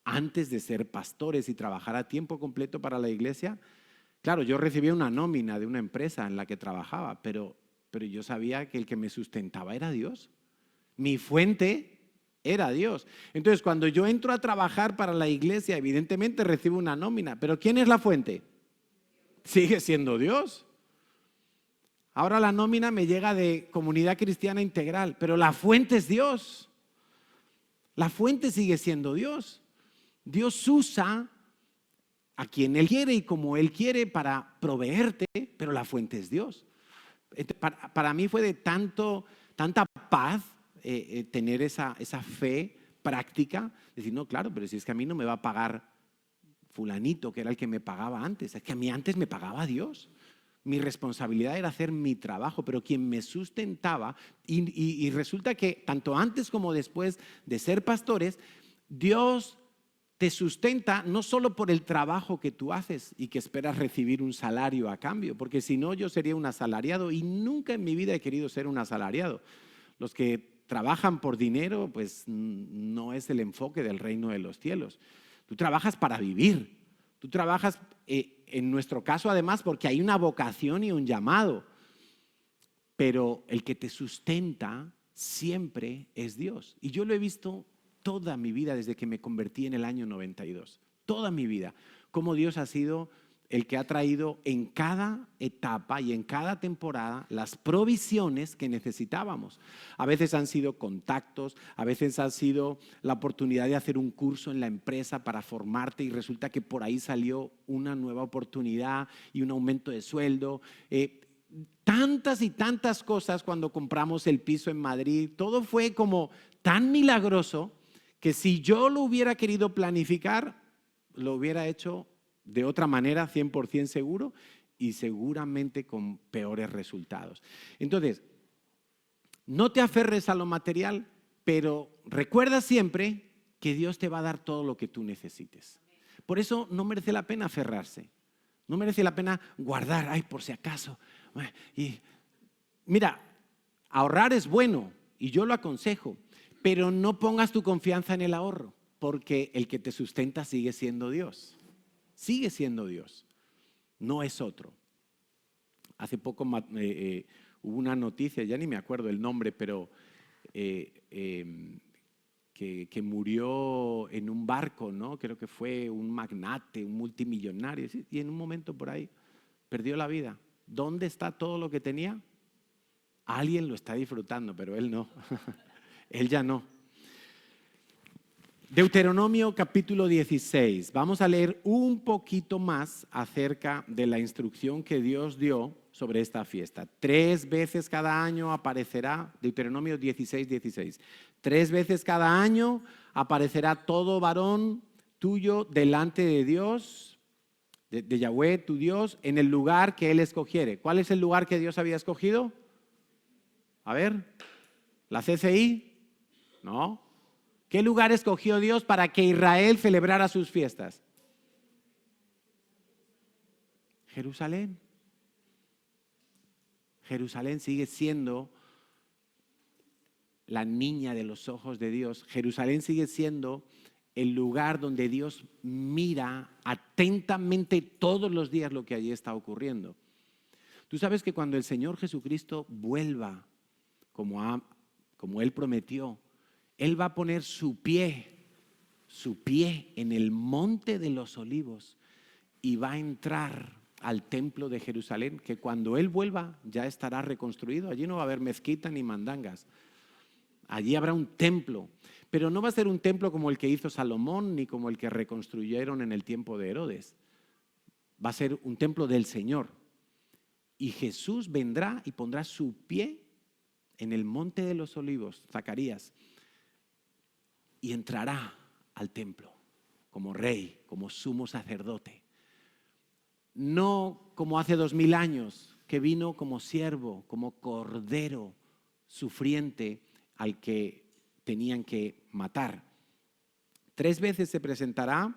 de ser pastores y trabajar a tiempo completo para la iglesia, claro, yo recibía una nómina de una empresa en la que trabajaba, pero yo sabía que el que me sustentaba era Dios. Mi fuente era Dios. Entonces, cuando yo entro a trabajar para la iglesia, evidentemente recibo una nómina, pero ¿quién es la fuente? Sigue siendo Dios. Ahora la nómina me llega de Comunidad Cristiana Integral, pero la fuente es Dios. La fuente sigue siendo Dios. Dios usa a quien Él quiere y como Él quiere para proveerte, pero la fuente es Dios. Para mí fue de tanta paz tener esa fe práctica, decir, no, claro, pero si es que a mí no me va a pagar fulanito, que era el que me pagaba antes, es que a mí antes me pagaba Dios. Mi responsabilidad era hacer mi trabajo, pero quien me sustentaba, y resulta que tanto antes como después de ser pastores, Dios te sustenta no solo por el trabajo que tú haces y que esperas recibir un salario a cambio, porque si no yo sería un asalariado y nunca en mi vida he querido ser un asalariado. Los que trabajan por dinero, pues no es el enfoque del reino de los cielos. Tú trabajas para vivir, tú trabajas, en nuestro caso además, porque hay una vocación y un llamado, pero el que te sustenta siempre es Dios. Y yo lo he visto toda mi vida desde que me convertí en el año 92, toda mi vida, cómo Dios ha sido el que ha traído en cada etapa y en cada temporada las provisiones que necesitábamos. A veces han sido contactos, a veces ha sido la oportunidad de hacer un curso en la empresa para formarte y resulta que por ahí salió una nueva oportunidad y un aumento de sueldo. Tantas y tantas cosas cuando compramos el piso en Madrid, todo fue como tan milagroso que si yo lo hubiera querido planificar, lo hubiera hecho de otra manera, 100% seguro, y seguramente con peores resultados. Entonces, no te aferres a lo material, pero recuerda siempre que Dios te va a dar todo lo que tú necesites. Por eso no merece la pena aferrarse, no merece la pena guardar, ay, por si acaso. Y mira, ahorrar es bueno y yo lo aconsejo, pero no pongas tu confianza en el ahorro, porque el que te sustenta sigue siendo Dios. Sigue siendo Dios, no es otro. Hace poco hubo una noticia, ya ni me acuerdo el nombre, pero que murió en un barco, ¿no? Creo que fue un magnate, un multimillonario, ¿sí? Y en un momento por ahí perdió la vida. ¿Dónde está todo lo que tenía? Alguien lo está disfrutando, pero él no. Él ya no. Deuteronomio capítulo 16. Vamos a leer un poquito más acerca de la instrucción que Dios dio sobre esta fiesta. 3 veces cada año aparecerá, Deuteronomio 16, 16. 3 veces cada año aparecerá todo varón tuyo delante de Dios, de Yahweh, tu Dios, en el lugar que Él escogiere. ¿Cuál es el lugar que Dios había escogido? A ver, ¿la CCI? No. ¿Qué lugar escogió Dios para que Israel celebrara sus fiestas? Jerusalén. Jerusalén sigue siendo la niña de los ojos de Dios. Jerusalén sigue siendo el lugar donde Dios mira atentamente todos los días lo que allí está ocurriendo. Tú sabes que cuando el Señor Jesucristo vuelva, como Él prometió, Él va a poner su pie en el monte de los olivos y va a entrar al templo de Jerusalén, que cuando Él vuelva ya estará reconstruido. Allí no va a haber mezquita ni mandangas. Allí habrá un templo, pero no va a ser un templo como el que hizo Salomón ni como el que reconstruyeron en el tiempo de Herodes. Va a ser un templo del Señor. Y Jesús vendrá y pondrá su pie en el monte de los olivos, Zacarías, y entrará al templo como rey, como sumo sacerdote. No como hace 2000 años, que vino como siervo, como cordero sufriente al que tenían que matar. 3 veces se presentará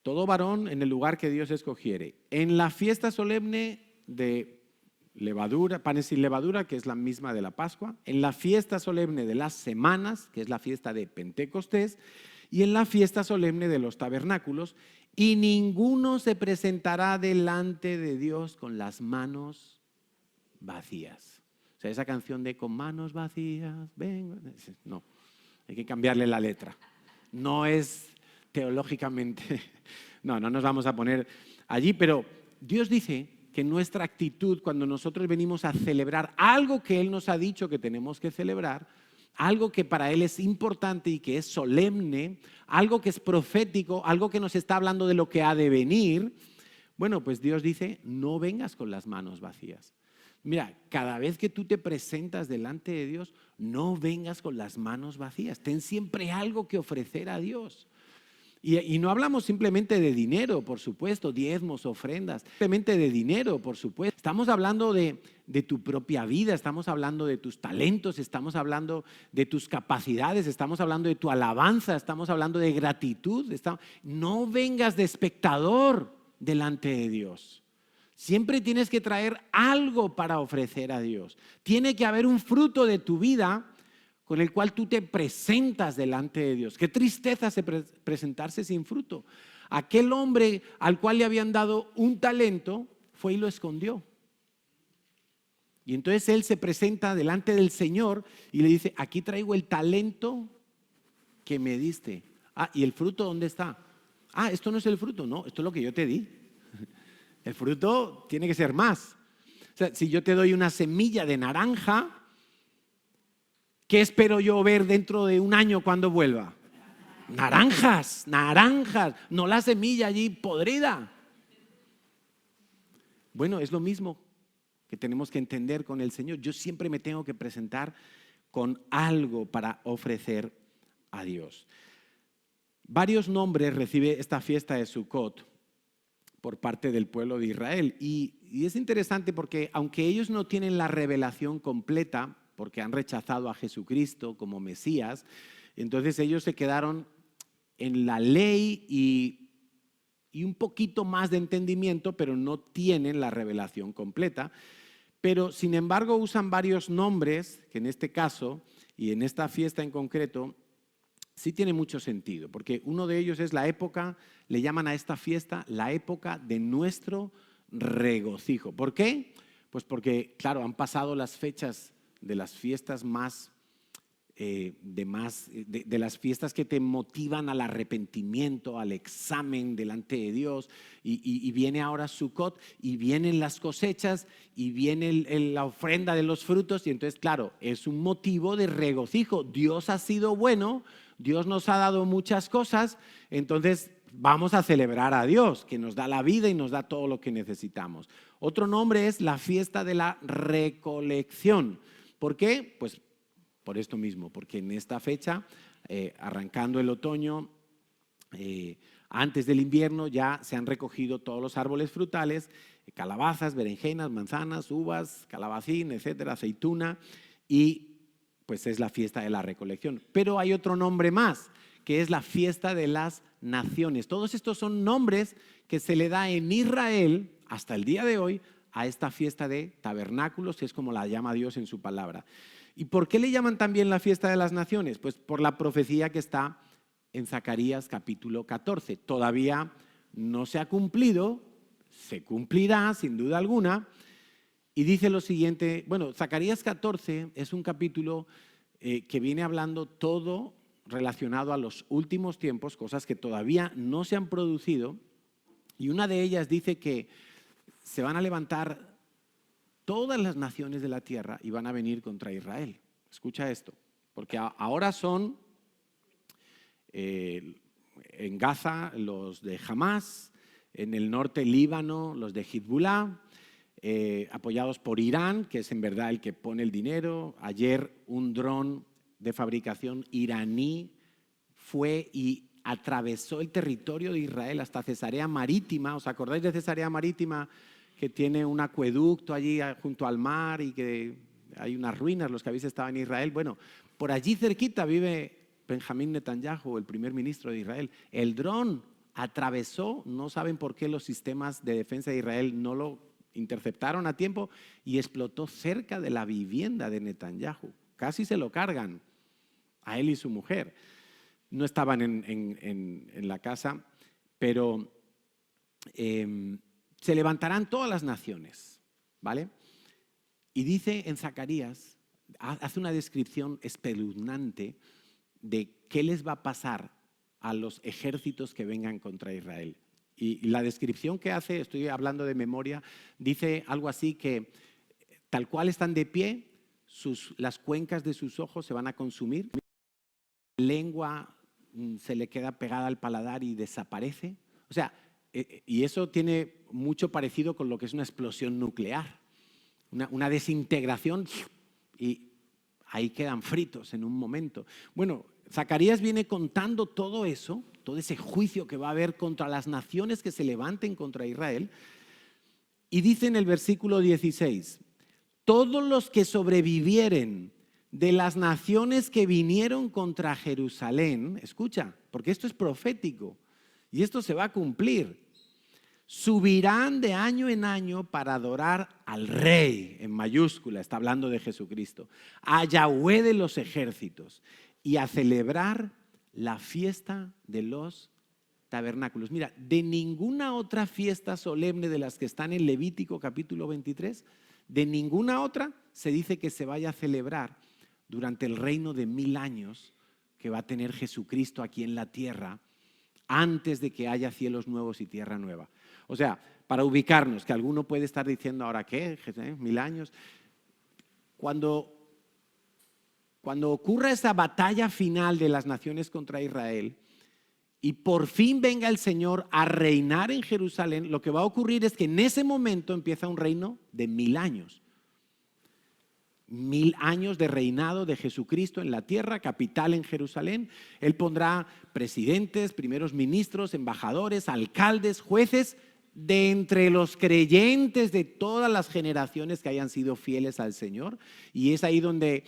todo varón en el lugar que Dios escogiere. En la fiesta solemne de levadura, panes sin levadura, que es la misma de la Pascua, en la fiesta solemne de las semanas, que es la fiesta de Pentecostés, y en la fiesta solemne de los tabernáculos, y ninguno se presentará delante de Dios con las manos vacías. O sea, esa canción de con manos vacías, vengo, no, hay que cambiarle la letra. No es teológicamente, no nos vamos a poner allí, pero Dios dice que nuestra actitud cuando nosotros venimos a celebrar algo que Él nos ha dicho que tenemos que celebrar, algo que para él es importante y que es solemne, algo que es profético, algo que nos está hablando de lo que ha de venir, bueno, pues Dios dice, no vengas con las manos vacías. Mira, cada vez que tú te presentas delante de Dios, no vengas con las manos vacías. Ten siempre algo que ofrecer a Dios. Y no hablamos simplemente de dinero, por supuesto, diezmos, ofrendas, simplemente de dinero, por supuesto. Estamos hablando de tu propia vida, estamos hablando de tus talentos, estamos hablando de tus capacidades, estamos hablando de tu alabanza, estamos hablando de gratitud. No vengas de espectador delante de Dios. Siempre tienes que traer algo para ofrecer a Dios. Tiene que haber un fruto de tu vida con el cual tú te presentas delante de Dios. Qué tristeza presentarse sin fruto. Aquel hombre al cual le habían dado un talento fue y lo escondió. Y entonces él se presenta delante del Señor y le dice, aquí traigo el talento que me diste. ¿Y el fruto dónde está? Esto no es el fruto. No, esto es lo que yo te di. El fruto tiene que ser más. O sea, si yo te doy una semilla de naranja, ¿qué espero yo ver dentro de un año cuando vuelva? Naranjas, no la semilla allí podrida. Bueno, es lo mismo que tenemos que entender con el Señor. Yo siempre me tengo que presentar con algo para ofrecer a Dios. Varios nombres recibe esta fiesta de Sukkot por parte del pueblo de Israel. Y es interesante porque aunque ellos no tienen la revelación completa, porque han rechazado a Jesucristo como Mesías, entonces ellos se quedaron en la ley y un poquito más de entendimiento, pero no tienen la revelación completa. Pero sin embargo usan varios nombres, que en este caso y en esta fiesta en concreto, sí tiene mucho sentido, porque uno de ellos es la época, le llaman a esta fiesta la época de nuestro regocijo. ¿Por qué? Pues porque, claro, han pasado las fechas de las fiestas de las fiestas que te motivan al arrepentimiento, al examen delante de Dios, y viene ahora Sukkot, y vienen las cosechas, y viene la ofrenda de los frutos, y entonces, claro, es un motivo de regocijo. Dios ha sido bueno, Dios nos ha dado muchas cosas, entonces vamos a celebrar a Dios, que nos da la vida y nos da todo lo que necesitamos. Otro nombre es la fiesta de la recolección. ¿Por qué? Pues por esto mismo, porque en esta fecha, arrancando el otoño, antes del invierno ya se han recogido todos los árboles frutales, calabazas, berenjenas, manzanas, uvas, calabacín, etcétera, aceituna, y pues es la fiesta de la recolección. Pero hay otro nombre más, que es la fiesta de las naciones. Todos estos son nombres que se le da en Israel hasta el día de hoy a esta fiesta de tabernáculos, que es como la llama Dios en su palabra. ¿Y por qué le llaman también la fiesta de las naciones? Pues por la profecía que está en Zacarías capítulo 14. Todavía no se ha cumplido, se cumplirá sin duda alguna. Y dice lo siguiente, bueno, Zacarías 14 es un capítulo que viene hablando todo relacionado a los últimos tiempos, cosas que todavía no se han producido. Y una de ellas dice que se van a levantar todas las naciones de la tierra y van a venir contra Israel. Escucha esto, porque ahora son en Gaza los de Hamás, en el norte Líbano los de Hezbollah, apoyados por Irán, que es en verdad el que pone el dinero. Ayer un dron de fabricación iraní fue y atravesó el territorio de Israel hasta Cesarea Marítima. ¿Os acordáis de Cesarea Marítima? Que tiene un acueducto allí junto al mar y que hay unas ruinas, los que habéis estado en Israel. Bueno, por allí cerquita vive Benjamín Netanyahu, el primer ministro de Israel. El dron atravesó, no saben por qué los sistemas de defensa de Israel no lo interceptaron a tiempo, y explotó cerca de la vivienda de Netanyahu. Casi se lo cargan a él y su mujer. No estaban en la casa, pero se levantarán todas las naciones, ¿vale? Y dice en Zacarías, hace una descripción espeluznante de qué les va a pasar a los ejércitos que vengan contra Israel. Y la descripción que hace, estoy hablando de memoria, dice algo así que tal cual están de pie, las cuencas de sus ojos se van a consumir, la lengua se le queda pegada al paladar y desaparece. O sea, y eso tiene mucho parecido con lo que es una explosión nuclear, una desintegración y ahí quedan fritos en un momento. Bueno, Zacarías viene contando todo eso, todo ese juicio que va a haber contra las naciones que se levanten contra Israel, y dice en el versículo 16, todos los que sobrevivieren de las naciones que vinieron contra Jerusalén, escucha, porque esto es profético y esto se va a cumplir, subirán de año en año para adorar al Rey, en mayúscula, está hablando de Jesucristo, a Yahweh de los ejércitos y a celebrar la fiesta de los tabernáculos. Mira, de ninguna otra fiesta solemne de las que están en Levítico capítulo 23, de ninguna otra se dice que se vaya a celebrar durante el reino de 1000 años que va a tener Jesucristo aquí en la tierra, antes de que haya cielos nuevos y tierra nueva. O sea, para ubicarnos, que alguno puede estar diciendo ahora, ¿qué? 1000 años. Cuando ocurra esa batalla final de las naciones contra Israel y por fin venga el Señor a reinar en Jerusalén, lo que va a ocurrir es que en ese momento empieza un reino de 1000 años. 1000 años de reinado de Jesucristo en la tierra, capital en Jerusalén. Él pondrá presidentes, primeros ministros, embajadores, alcaldes, jueces, de entre los creyentes de todas las generaciones que hayan sido fieles al Señor. Y es ahí donde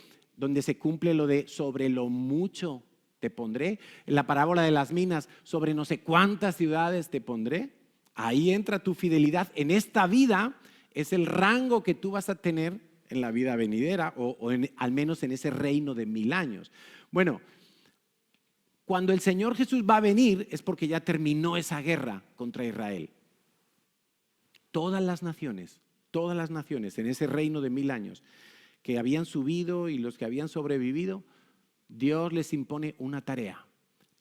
se cumple lo de sobre lo mucho te pondré. En la parábola de las minas, sobre no sé cuántas ciudades te pondré. Ahí entra tu fidelidad. En esta vida es el rango que tú vas a tener en la vida venidera al menos en ese reino de 1000 años. Bueno, cuando el Señor Jesús va a venir es porque ya terminó esa guerra contra Israel. Todas las naciones en ese reino de 1000 años que habían subido y los que habían sobrevivido, Dios les impone una tarea.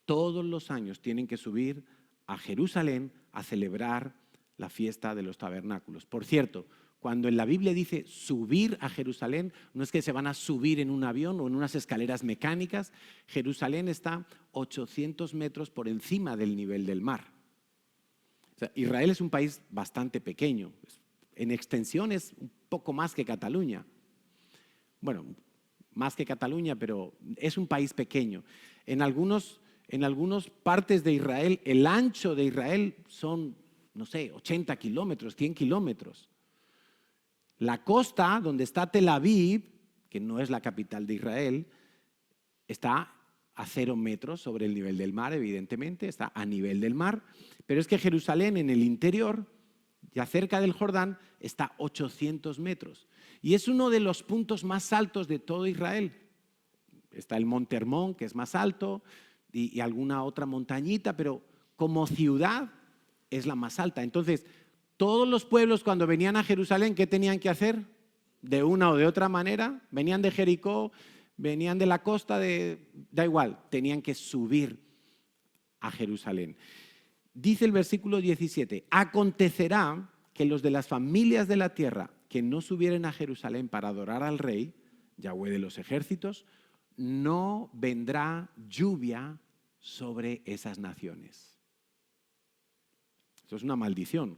Todos los años tienen que subir a Jerusalén a celebrar la fiesta de los tabernáculos. Por cierto, cuando en la Biblia dice subir a Jerusalén, no es que se van a subir en un avión o en unas escaleras mecánicas. Jerusalén está 800 metros por encima del nivel del mar. O sea, Israel es un país bastante pequeño. En extensión es un poco más que Cataluña. Bueno, más que Cataluña, pero es un país pequeño. En algunas partes de Israel, el ancho de Israel son, no sé, 80 kilómetros, 100 kilómetros. La costa, donde está Tel Aviv, que no es la capital de Israel, está a 0 metros sobre el nivel del mar, evidentemente, está a nivel del mar, pero es que Jerusalén en el interior, ya cerca del Jordán, está a 800 metros. Y es uno de los puntos más altos de todo Israel. Está el Monte Hermón, que es más alto, y alguna otra montañita, pero como ciudad es la más alta. Entonces, todos los pueblos cuando venían a Jerusalén, ¿qué tenían que hacer? De una o de otra manera, venían de Jericó, venían de la costa, da igual, tenían que subir a Jerusalén. Dice el versículo 17, acontecerá que los de las familias de la tierra que no subieren a Jerusalén para adorar al Rey, Yahweh de los ejércitos, no vendrá lluvia sobre esas naciones. Eso es una maldición.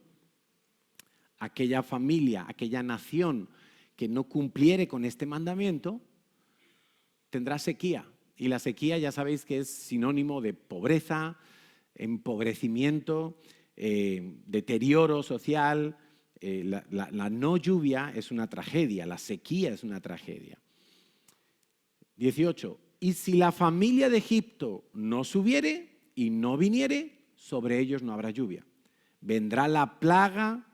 Aquella familia, aquella nación que no cumpliere con este mandamiento, tendrá sequía. Y la sequía ya sabéis que es sinónimo de pobreza, empobrecimiento, deterioro social. La no lluvia es una tragedia, la sequía es una tragedia. 18. Y si la familia de Egipto no subiere y no viniere, sobre ellos no habrá lluvia. Vendrá la plaga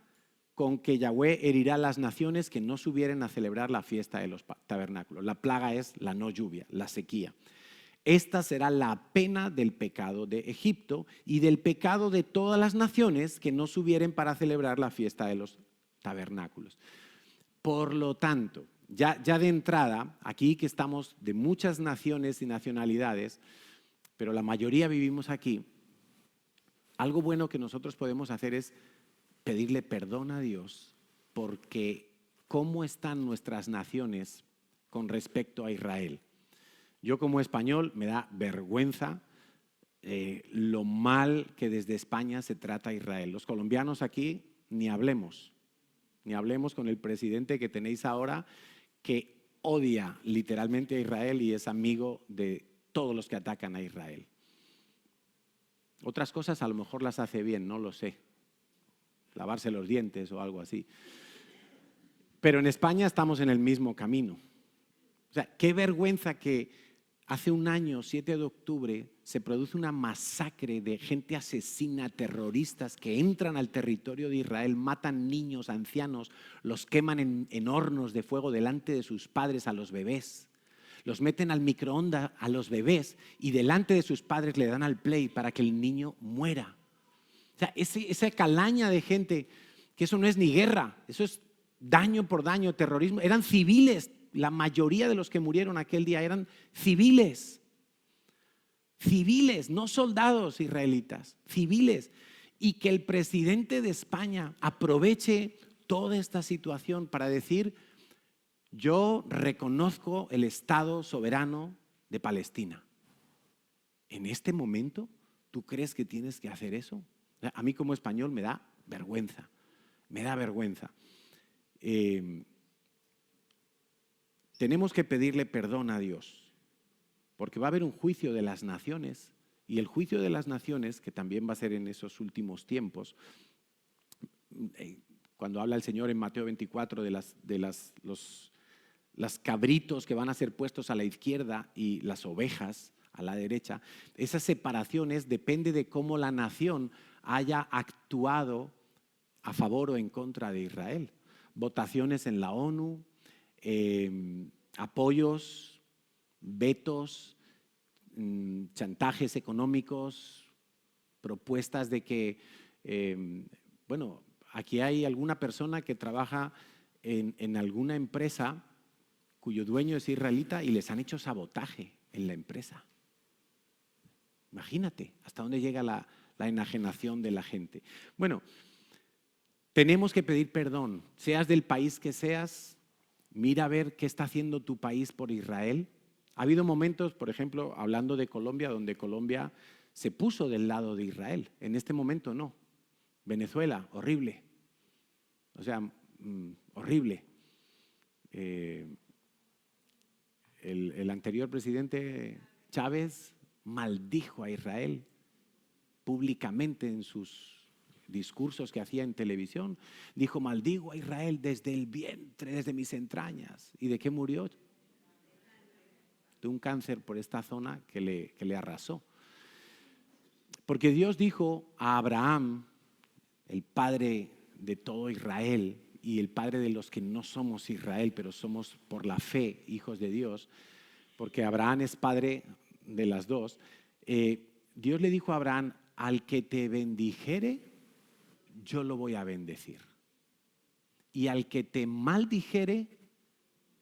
con que Yahweh herirá a las naciones que no subieren a celebrar la fiesta de los tabernáculos. La plaga es la no lluvia, la sequía. Esta será la pena del pecado de Egipto y del pecado de todas las naciones que no subieren para celebrar la fiesta de los tabernáculos. Por lo tanto, ya de entrada, aquí que estamos de muchas naciones y nacionalidades, pero la mayoría vivimos aquí, algo bueno que nosotros podemos hacer es pedirle perdón a Dios porque cómo están nuestras naciones con respecto a Israel. Yo como español me da vergüenza lo mal que desde España se trata a Israel. Los colombianos aquí ni hablemos con el presidente que tenéis ahora, que odia literalmente a Israel y es amigo de todos los que atacan a Israel. Otras cosas a lo mejor las hace bien, no lo sé. Lavarse los dientes o algo así. Pero en España estamos en el mismo camino. O sea, qué vergüenza que hace un año, 7 de octubre, se produce una masacre de gente asesina, terroristas que entran al territorio de Israel, matan niños, ancianos, los queman en hornos de fuego delante de sus padres a los bebés. Los meten al microondas a los bebés y delante de sus padres le dan al play para que el niño muera. O sea, esa calaña de gente, que eso no es ni guerra, eso es daño por daño, terrorismo. Eran civiles, la mayoría de los que murieron aquel día eran civiles. Civiles, no soldados israelitas, civiles. Y que el presidente de España aproveche toda esta situación para decir: yo reconozco el Estado soberano de Palestina. En este momento, ¿tú crees que tienes que hacer eso? A mí como español me da vergüenza, me da vergüenza. Tenemos que pedirle perdón a Dios, porque va a haber un juicio de las naciones, y el juicio de las naciones, que también va a ser en esos últimos tiempos, cuando habla el Señor en Mateo 24 de las cabritos que van a ser puestos a la izquierda y las ovejas a la derecha, esas separaciones depende de cómo la nación haya actuado a favor o en contra de Israel. Votaciones en la ONU, apoyos, vetos, chantajes económicos, propuestas de que, aquí hay alguna persona que trabaja en alguna empresa cuyo dueño es israelita y les han hecho sabotaje en la empresa. Imagínate hasta dónde llega la enajenación de la gente. Bueno, tenemos que pedir perdón, seas del país que seas. Mira a ver qué está haciendo tu país por Israel. Ha habido momentos, por ejemplo, hablando de Colombia, donde Colombia se puso del lado de Israel. En este momento no. Venezuela, horrible. O sea, horrible. El anterior presidente Chávez maldijo a Israel públicamente en sus discursos que hacía en televisión. Dijo: maldigo a Israel desde el vientre, desde mis entrañas. ¿Y de qué murió? De un cáncer por esta zona que le arrasó. Porque Dios dijo a Abraham, el padre de todo Israel y el padre de los que no somos Israel, pero somos por la fe hijos de Dios, porque Abraham es padre de las dos. Dios le dijo a Abraham: al que te bendijere, yo lo voy a bendecir. Y al que te maldijere,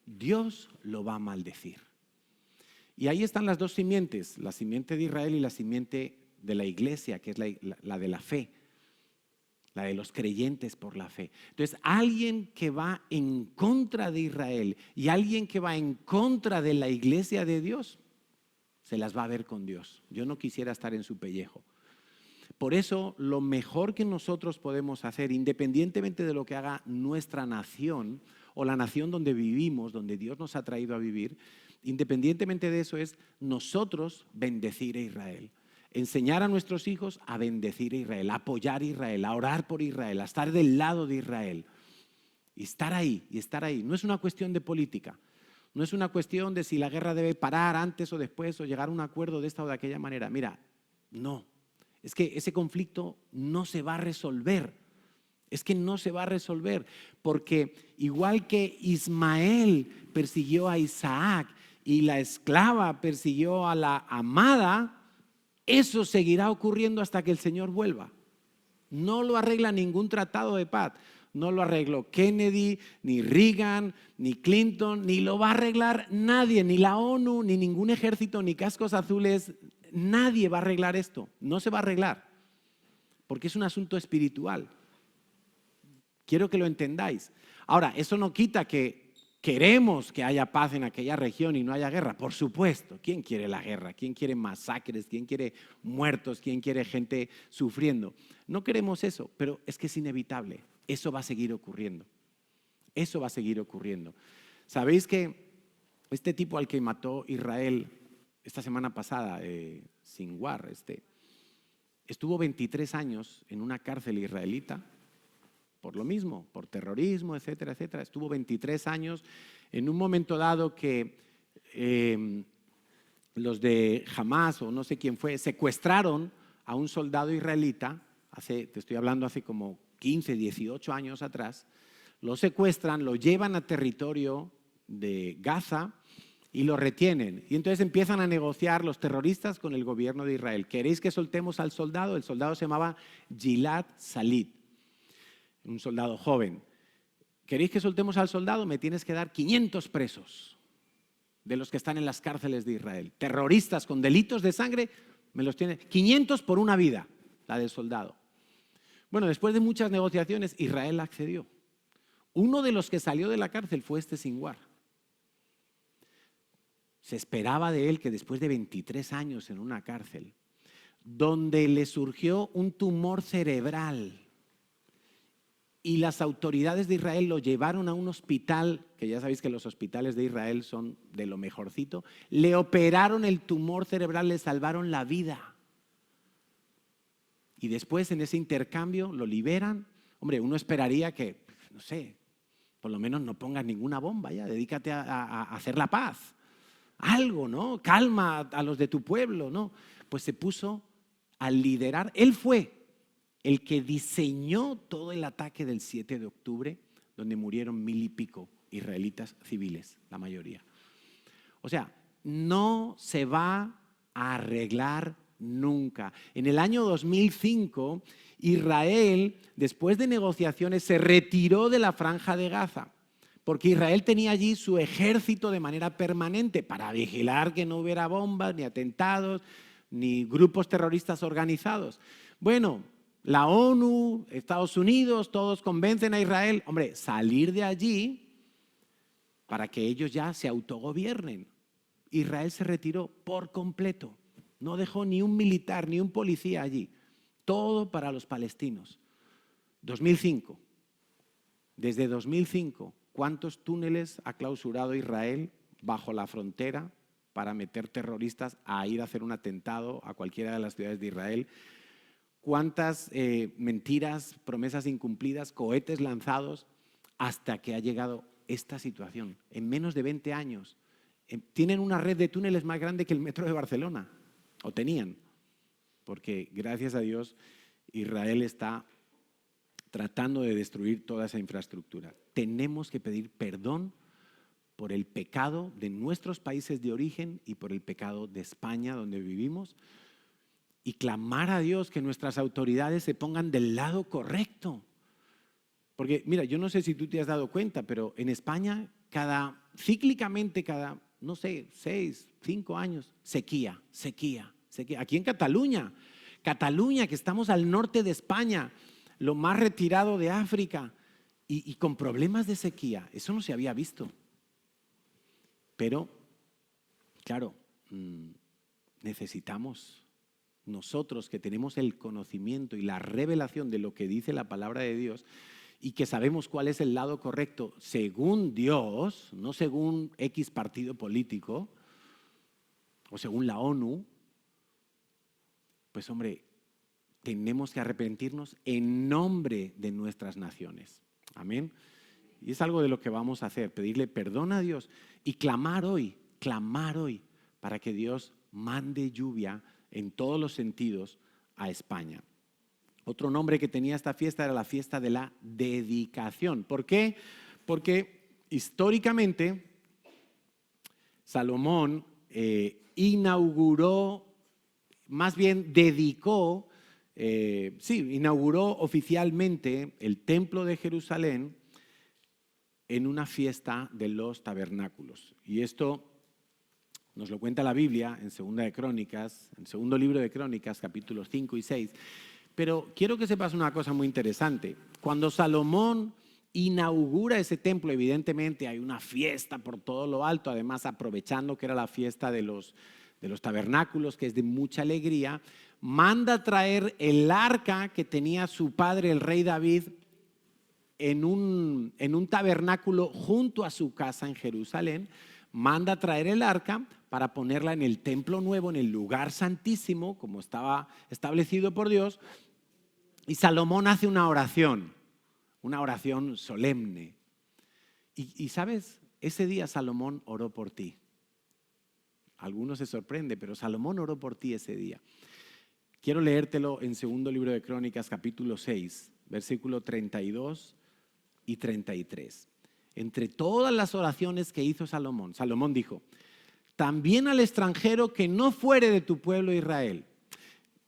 Dios lo va a maldecir. Y ahí están las dos simientes, la simiente de Israel y la simiente de la iglesia, que es la de la fe, la de los creyentes por la fe. Entonces, alguien que va en contra de Israel y alguien que va en contra de la iglesia de Dios, se las va a ver con Dios. Yo no quisiera estar en su pellejo. Por eso, lo mejor que nosotros podemos hacer, independientemente de lo que haga nuestra nación o la nación donde vivimos, donde Dios nos ha traído a vivir, independientemente de eso, es nosotros bendecir a Israel. Enseñar a nuestros hijos a bendecir a Israel, a apoyar a Israel, a orar por Israel, a estar del lado de Israel. Y estar ahí. No es una cuestión de política. No es una cuestión de si la guerra debe parar antes o después o llegar a un acuerdo de esta o de aquella manera. Mira, no. Es que ese conflicto no se va a resolver. Es que no se va a resolver. Porque igual que Ismael persiguió a Isaac y la esclava persiguió a la amada, eso seguirá ocurriendo hasta que el Señor vuelva. No lo arregla ningún tratado de paz. No lo arregló Kennedy, ni Reagan, ni Clinton, ni lo va a arreglar nadie, ni la ONU, ni ningún ejército, ni cascos azules. Nadie va a arreglar esto. No se va a arreglar. Porque es un asunto espiritual. Quiero que lo entendáis. Ahora, eso no quita que Queremos que haya paz en aquella región y no haya guerra, por supuesto. ¿Quién quiere la guerra? ¿Quién quiere masacres? ¿Quién quiere muertos? ¿Quién quiere gente sufriendo? No queremos eso, pero es que es inevitable. Eso va a seguir ocurriendo. Eso va a seguir ocurriendo. ¿Sabéis que este tipo al que mató Israel esta semana pasada, Sinwar, estuvo 23 años en una cárcel israelita? Por lo mismo, por terrorismo, etcétera, etcétera. Estuvo 23 años. En un momento dado que los de Hamas, o no sé quién fue, secuestraron a un soldado israelita, te estoy hablando hace como 15, 18 años atrás, lo secuestran, lo llevan a territorio de Gaza y lo retienen. Y entonces empiezan a negociar los terroristas con el gobierno de Israel. ¿Queréis que soltemos al soldado? El soldado se llamaba Gilad Shalit, un soldado joven. ¿Queréis que soltemos al soldado? Me tienes que dar 500 presos de los que están en las cárceles de Israel. Terroristas con delitos de sangre, me los tiene 500 por una vida, la del soldado. Bueno, después de muchas negociaciones, Israel accedió. Uno de los que salió de la cárcel fue Sinwar. Se esperaba de él que después de 23 años en una cárcel, donde le surgió un tumor cerebral, y las autoridades de Israel lo llevaron a un hospital, que ya sabéis que los hospitales de Israel son de lo mejorcito, le operaron el tumor cerebral, le salvaron la vida. Y después en ese intercambio lo liberan. Hombre, uno esperaría que, no sé, por lo menos no pongas ninguna bomba ya, dedícate a hacer la paz. Algo, ¿no? Calma a los de tu pueblo, ¿no? Pues se puso a liderar. Él fue el que diseñó todo el ataque del 7 de octubre, donde murieron 1000 y pico israelitas civiles, la mayoría. O sea, no se va a arreglar nunca. En el año 2005, Israel, después de negociaciones, se retiró de la Franja de Gaza, porque Israel tenía allí su ejército de manera permanente para vigilar que no hubiera bombas, ni atentados, ni grupos terroristas organizados. Bueno, la ONU, Estados Unidos, todos convencen a Israel, hombre, salir de allí para que ellos ya se autogobiernen. Israel se retiró por completo, no dejó ni un militar, ni un policía allí, todo para los palestinos. 2005, desde 2005, ¿cuántos túneles ha clausurado Israel bajo la frontera para meter terroristas a ir a hacer un atentado a cualquiera de las ciudades de Israel? ¿Cuántas mentiras, promesas incumplidas, cohetes lanzados hasta que ha llegado esta situación? En menos de 20 años. Tienen una red de túneles más grande que el metro de Barcelona, o tenían, porque gracias a Dios Israel está tratando de destruir toda esa infraestructura. Tenemos que pedir perdón por el pecado de nuestros países de origen y por el pecado de España, donde vivimos, y clamar a Dios que nuestras autoridades se pongan del lado correcto. Porque, mira, yo no sé si tú te has dado cuenta, pero en España, cíclicamente, no sé, 6, 5 años, sequía. Aquí en Cataluña, que estamos al norte de España, lo más retirado de África, y con problemas de sequía. Eso no se había visto. Pero, claro, necesitamos nosotros que tenemos el conocimiento y la revelación de lo que dice la palabra de Dios y que sabemos cuál es el lado correcto según Dios, no según X partido político o según la ONU, pues hombre, tenemos que arrepentirnos en nombre de nuestras naciones. Amén. Y es algo de lo que vamos a hacer, pedirle perdón a Dios y clamar hoy para que Dios mande lluvia en todos los sentidos a España. Otro nombre que tenía esta fiesta era la fiesta de la dedicación. ¿Por qué? Porque históricamente Salomón inauguró oficialmente el templo de Jerusalén en una fiesta de los tabernáculos. Y esto nos lo cuenta la Biblia en segundo libro de Crónicas, capítulos 5 y 6. Pero quiero que sepas una cosa muy interesante. Cuando Salomón inaugura ese templo. Evidentemente hay una fiesta por todo lo alto, además aprovechando que era la fiesta de los tabernáculos, que es de mucha alegría. Manda traer el arca que tenía su padre, el rey David, en un tabernáculo junto a su casa en Jerusalén. Manda traer el arca para ponerla en el templo nuevo, en el lugar santísimo, como estaba establecido por Dios. Y Salomón hace una oración solemne. Y ¿sabes? Ese día Salomón oró por ti. Algunos se sorprenden, pero Salomón oró por ti ese día. Quiero leértelo en segundo libro de Crónicas, capítulo 6, versículo 32 y 33. Entre todas las oraciones que hizo Salomón, Salomón dijo: también al extranjero que no fuere de tu pueblo Israel.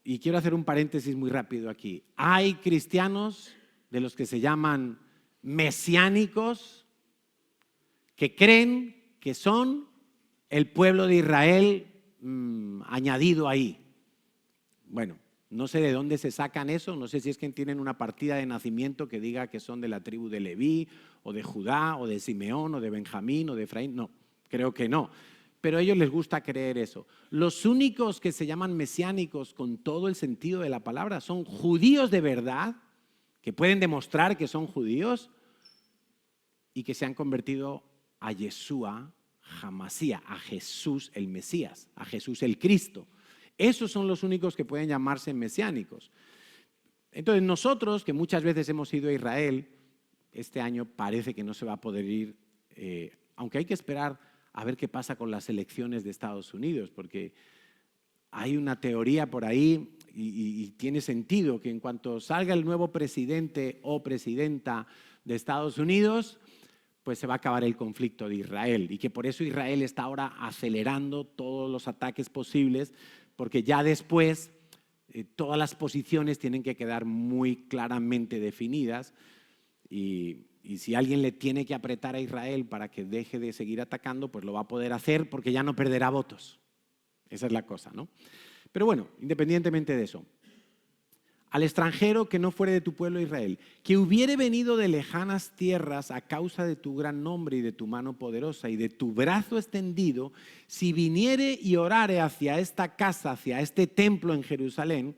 Y quiero hacer un paréntesis muy rápido aquí. Hay cristianos de los que se llaman mesiánicos que creen que son el pueblo de Israel añadido ahí. Bueno, no sé de dónde se sacan eso, no sé si es que tienen una partida de nacimiento que diga que son de la tribu de Leví, o de Judá, o de Simeón, o de Benjamín, o de Efraín. No, creo que no. Pero a ellos les gusta creer eso. Los únicos que se llaman mesiánicos con todo el sentido de la palabra son judíos de verdad, que pueden demostrar que son judíos y que se han convertido a Yeshua Hamasía, a Jesús el Mesías, a Jesús el Cristo. Esos son los únicos que pueden llamarse mesiánicos. Entonces nosotros, que muchas veces hemos ido a Israel, este año parece que no se va a poder ir, aunque hay que esperar a ver qué pasa con las elecciones de Estados Unidos, porque hay una teoría por ahí y tiene sentido que en cuanto salga el nuevo presidente o presidenta de Estados Unidos, pues se va a acabar el conflicto de Israel, y que por eso Israel está ahora acelerando todos los ataques posibles, porque ya después todas las posiciones tienen que quedar muy claramente definidas, y si alguien le tiene que apretar a Israel para que deje de seguir atacando, pues lo va a poder hacer porque ya no perderá votos. Esa es la cosa, ¿no? Pero bueno, independientemente de eso, al extranjero que no fuere de tu pueblo Israel, que hubiere venido de lejanas tierras a causa de tu gran nombre y de tu mano poderosa y de tu brazo extendido, si viniere y orare hacia esta casa, hacia este templo en Jerusalén,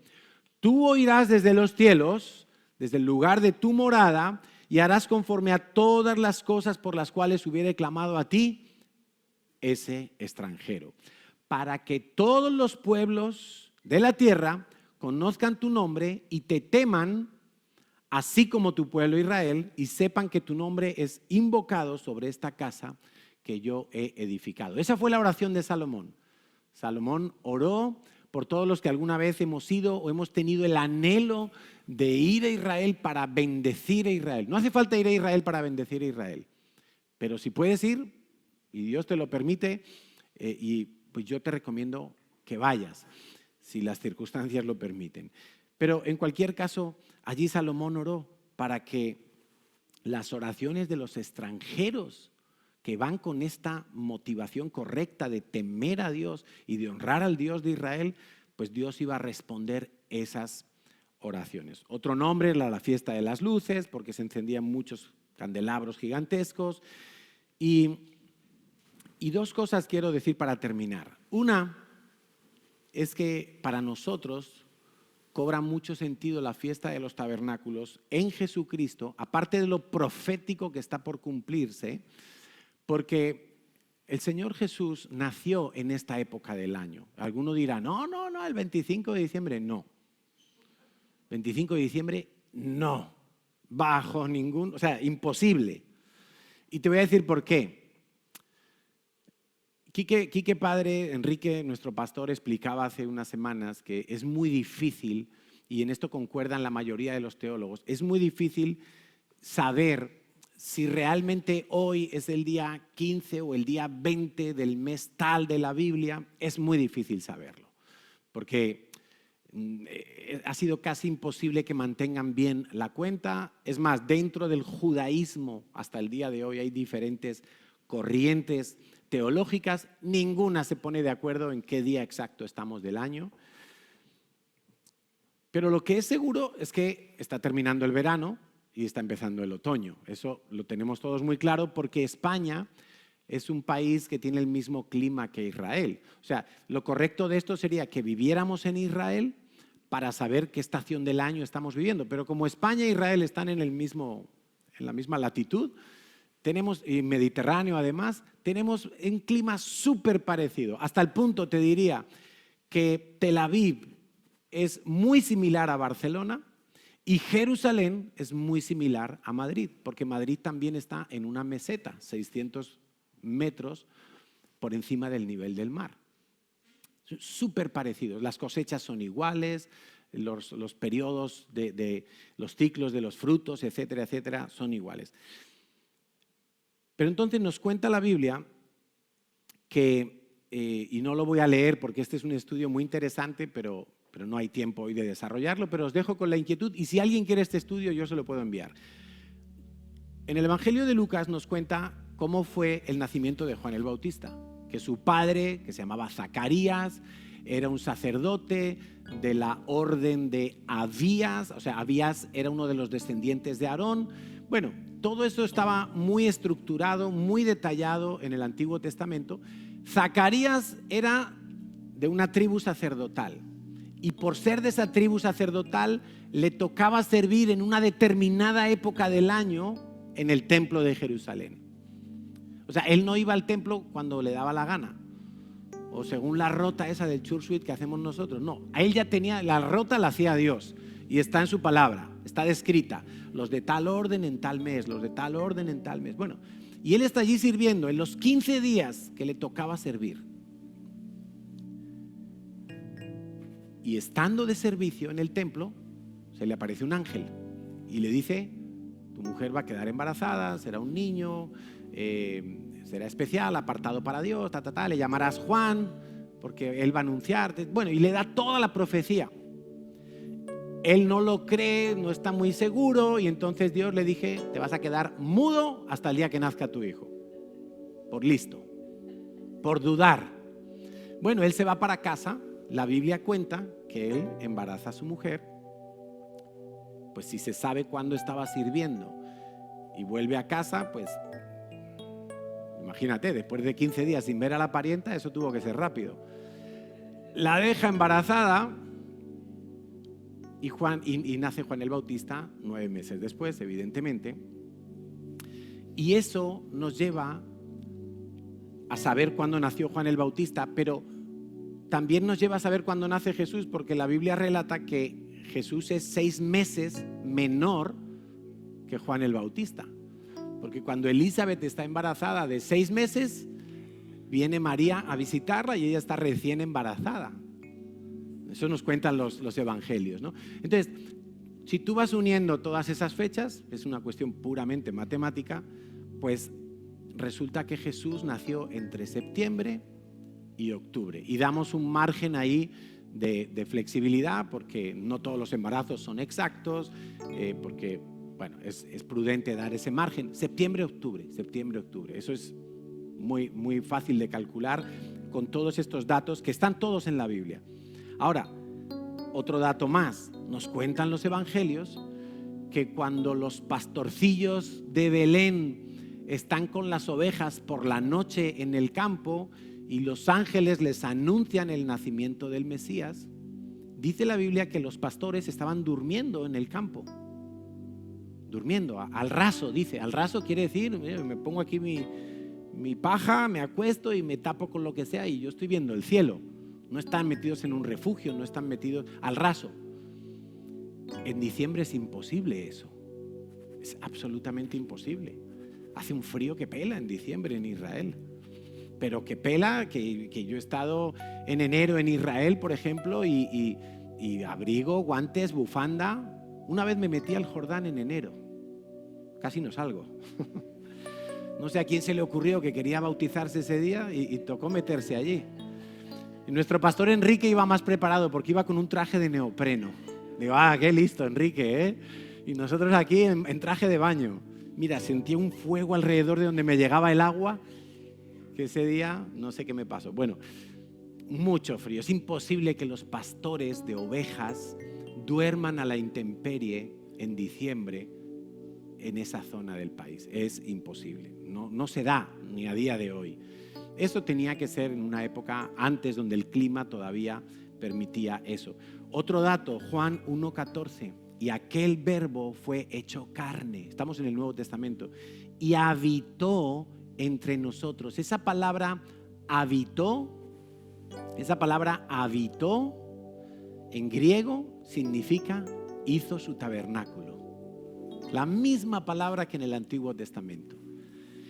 tú oirás desde los cielos, desde el lugar de tu morada, y harás conforme a todas las cosas por las cuales hubiere clamado a ti ese extranjero, para que todos los pueblos de la tierra conozcan tu nombre y te teman, así como tu pueblo Israel, y sepan que tu nombre es invocado sobre esta casa que yo he edificado. Esa fue la oración de Salomón. Salomón oró por todos los que alguna vez hemos ido o hemos tenido el anhelo de ir a Israel para bendecir a Israel. No hace falta ir a Israel para bendecir a Israel, pero si puedes ir y Dios te lo permite, y pues yo te recomiendo que vayas, si las circunstancias lo permiten. Pero en cualquier caso, allí Salomón oró para que las oraciones de los extranjeros que van con esta motivación correcta de temer a Dios y de honrar al Dios de Israel, pues Dios iba a responder esas oraciones. Otro nombre era la fiesta de las luces, porque se encendían muchos candelabros gigantescos. Y dos cosas quiero decir para terminar. Una es que para nosotros cobra mucho sentido la fiesta de los tabernáculos en Jesucristo, aparte de lo profético que está por cumplirse, porque el Señor Jesús nació en esta época del año. Alguno dirá, no, el 25 de diciembre no. 25 de diciembre no, bajo ningún, imposible. Y te voy a decir por qué. Quique padre, Enrique, nuestro pastor, explicaba hace unas semanas que es muy difícil, y en esto concuerdan la mayoría de los teólogos, es muy difícil saber si realmente hoy es el día 15 o el día 20 del mes tal de la Biblia. Es muy difícil saberlo, porque ha sido casi imposible que mantengan bien la cuenta. Es más, dentro del judaísmo hasta el día de hoy hay diferentes corrientes teológicas, ninguna se pone de acuerdo en qué día exacto estamos del año. Pero lo que es seguro es que está terminando el verano, y está empezando el otoño. Eso lo tenemos todos muy claro porque España es un país que tiene el mismo clima que Israel. O sea, lo correcto de esto sería que viviéramos en Israel para saber qué estación del año estamos viviendo. Pero como España e Israel están en la misma latitud, tenemos, y Mediterráneo además, tenemos un clima súper parecido. Hasta el punto, te diría, que Tel Aviv es muy similar a Barcelona y Jerusalén es muy similar a Madrid, porque Madrid también está en una meseta, 600 metros por encima del nivel del mar. Súper parecidos, las cosechas son iguales, los periodos de los ciclos de los frutos, etcétera, etcétera, son iguales. Pero entonces nos cuenta la Biblia que, y no lo voy a leer porque este es un estudio muy interesante, pero no hay tiempo hoy de desarrollarlo, pero os dejo con la inquietud y si alguien quiere este estudio yo se lo puedo enviar. En el Evangelio de Lucas nos cuenta cómo fue el nacimiento de Juan el Bautista, que su padre, que se llamaba Zacarías, era un sacerdote de la orden de Abías, o sea, Abías era uno de los descendientes de Aarón. Bueno, todo eso estaba muy estructurado, muy detallado en el Antiguo Testamento. Zacarías era de una tribu sacerdotal y por ser de esa tribu sacerdotal le tocaba servir en una determinada época del año en el templo de Jerusalén. O sea, él no iba al templo cuando le daba la gana o según la rota esa del church suite que hacemos nosotros. No, a él ya tenía, la rota la hacía Dios y está en su palabra, está descrita. Los de tal orden en tal mes, los de tal orden en tal mes. Bueno, y él está allí sirviendo en los 15 días que le tocaba servir. Y estando de servicio en el templo, se le aparece un ángel y le dice: tu mujer va a quedar embarazada, será un niño, será especial, apartado para Dios, le llamarás Juan, porque él va a anunciarte. Bueno, y le da toda la profecía. Él no lo cree, no está muy seguro, y entonces Dios le dije: te vas a quedar mudo hasta el día que nazca tu hijo. Por listo, por dudar. Bueno, él se va para casa. La Biblia cuenta que él embaraza a su mujer. Pues si se sabe cuándo estaba sirviendo y vuelve a casa, pues imagínate, después de 15 días sin ver a la parienta, eso tuvo que ser rápido. La deja embarazada y nace Juan el Bautista 9 meses después, evidentemente. Y eso nos lleva a saber cuándo nació Juan el Bautista, pero también nos lleva a saber cuándo nace Jesús, porque la Biblia relata que Jesús es 6 meses menor que Juan el Bautista. Porque cuando Elizabeth está embarazada de 6 meses, viene María a visitarla y ella está recién embarazada. Eso nos cuentan los evangelios, ¿no? Entonces, si tú vas uniendo todas esas fechas, es una cuestión puramente matemática, pues resulta que Jesús nació entre septiembre y octubre. Y damos un margen ahí de flexibilidad, porque no todos los embarazos son exactos, porque bueno, es prudente dar ese margen. Septiembre-octubre. Eso es muy, muy fácil de calcular con todos estos datos que están todos en la Biblia. Ahora, otro dato más. Nos cuentan los evangelios que cuando los pastorcillos de Belén están con las ovejas por la noche en el campo y los ángeles les anuncian el nacimiento del Mesías, dice la Biblia que los pastores estaban durmiendo en el campo. Durmiendo, al raso, dice. Al raso quiere decir, me pongo aquí mi paja, me acuesto y me tapo con lo que sea y yo estoy viendo el cielo. No están metidos en un refugio, no están metidos al raso. En diciembre es imposible eso. Es absolutamente imposible. Hace un frío que pela en diciembre en Israel. Pero que pela, que yo he estado en enero en Israel, por ejemplo, y abrigo, guantes, bufanda. Una vez me metí al Jordán en enero. Casi no salgo. No sé a quién se le ocurrió que quería bautizarse ese día y tocó meterse allí. Y nuestro pastor Enrique iba más preparado porque iba con un traje de neopreno. Digo, qué listo Enrique, ¿eh? Y nosotros aquí en traje de baño. Mira, sentí un fuego alrededor de donde me llegaba el agua, que ese día no sé qué me pasó. Bueno, mucho frío. Es imposible que los pastores de ovejas duerman a la intemperie en diciembre en esa zona del país. Es imposible, no se da ni a día de hoy. Eso tenía que ser en una época antes donde el clima todavía permitía eso. Otro dato, Juan 1:14, y aquel verbo fue hecho carne. Estamos en el Nuevo Testamento. Y habitó entre nosotros. Esa palabra habitó en griego significa hizo su tabernáculo. La misma palabra que en el Antiguo Testamento.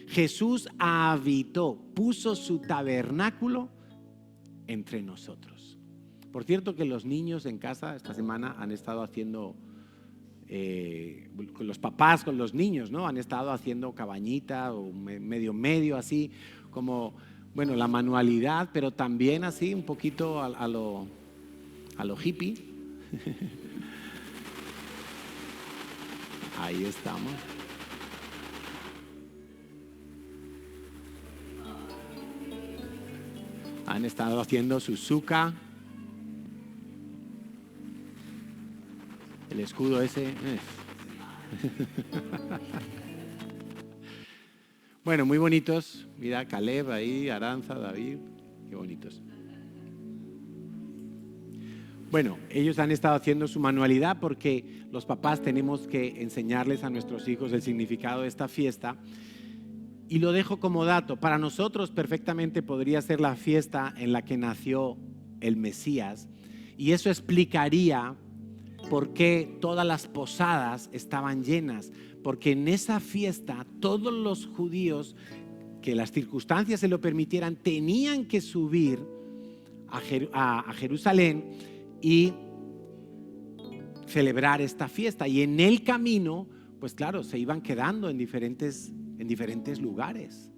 Jesús habitó, puso su tabernáculo entre nosotros. Por cierto que los niños en casa esta semana han estado haciendo, con los papás, con los niños, ¿no? Han estado haciendo cabañita o medio así, como, bueno, la manualidad, pero también así un poquito a lo hippie. Ahí estamos. Han estado haciendo su suca. El escudo ese. Bueno, muy bonitos. Mira, Caleb ahí, Aranza, David. Qué bonitos. Bueno, ellos han estado haciendo su manualidad porque los papás tenemos que enseñarles a nuestros hijos el significado de esta fiesta. Y lo dejo como dato. Para nosotros perfectamente podría ser la fiesta en la que nació el Mesías. Y eso explicaría por qué todas las posadas estaban llenas. Porque en esa fiesta todos los judíos, que las circunstancias se lo permitieran, tenían que subir a Jerusalén y celebrar esta fiesta. Y en el camino, pues claro, se iban quedando en diferentes lugares.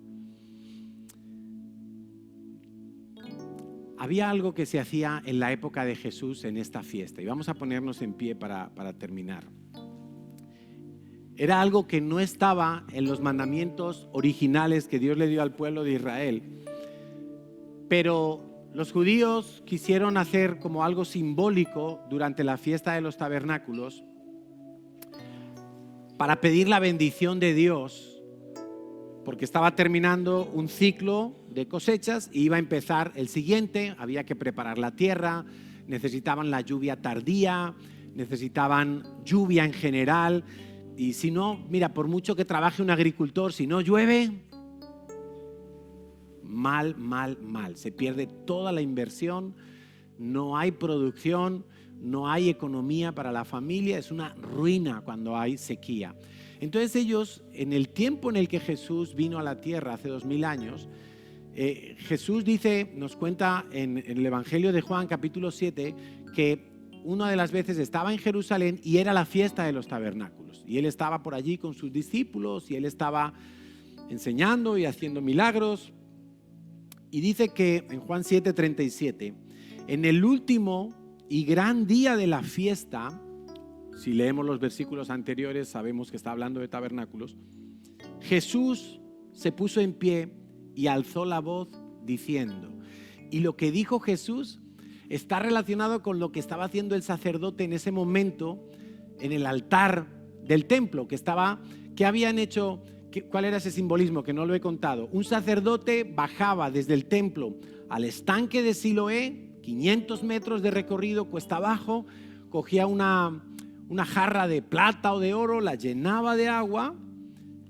Había algo que se hacía en la época de Jesús en esta fiesta, y vamos a ponernos en pie para terminar. Era algo que no estaba en los mandamientos originales que Dios le dio al pueblo de Israel, pero los judíos quisieron hacer como algo simbólico durante la fiesta de los tabernáculos para pedir la bendición de Dios, porque estaba terminando un ciclo de cosechas y iba a empezar el siguiente. Había que preparar la tierra, necesitaban la lluvia tardía, necesitaban lluvia en general. Y si no, mira, por mucho que trabaje un agricultor, si no llueve, mal. Se pierde toda la inversión, no hay producción, no hay economía para la familia, es una ruina cuando hay sequía. Entonces ellos, en el tiempo en el que Jesús vino a la tierra hace 2000 años, Jesús dice, nos cuenta en el Evangelio de Juan capítulo 7, que una de las veces estaba en Jerusalén y era la fiesta de los tabernáculos. Y él estaba por allí con sus discípulos y él estaba enseñando y haciendo milagros. Y dice que en Juan 7:37, en el último y gran día de la fiesta, si leemos los versículos anteriores sabemos que está hablando de tabernáculos, Jesús se puso en pie y alzó la voz diciendo. Y lo que dijo Jesús está relacionado con lo que estaba haciendo el sacerdote en ese momento en el altar del templo, que habían hecho. ¿Cuál era ese simbolismo? Que no lo he contado. Un sacerdote bajaba desde el templo al estanque de Siloé, 500 metros de recorrido cuesta abajo, cogía una jarra de plata o de oro, la llenaba de agua,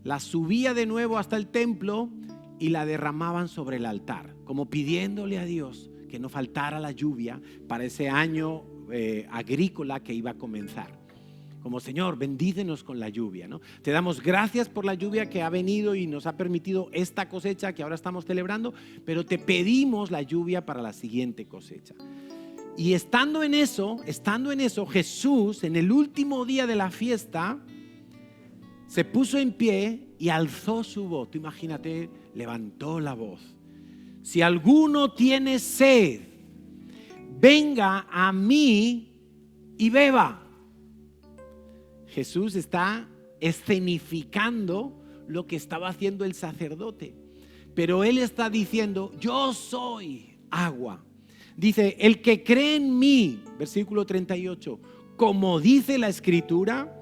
la subía de nuevo hasta el templo y la derramaban sobre el altar, como pidiéndole a Dios que no faltara la lluvia para ese año agrícola que iba a comenzar. Como Señor, bendícenos con la lluvia, ¿no? Te damos gracias por la lluvia que ha venido y nos ha permitido esta cosecha que ahora estamos celebrando, pero te pedimos la lluvia para la siguiente cosecha. Y estando en eso, Jesús en el último día de la fiesta se puso en pie y alzó su voz. Tú imagínate, levantó la voz. Si alguno tiene sed, venga a mí y beba. Jesús está escenificando lo que estaba haciendo el sacerdote, pero él está diciendo, yo soy agua. Dice, el que cree en mí, versículo 38, como dice la Escritura,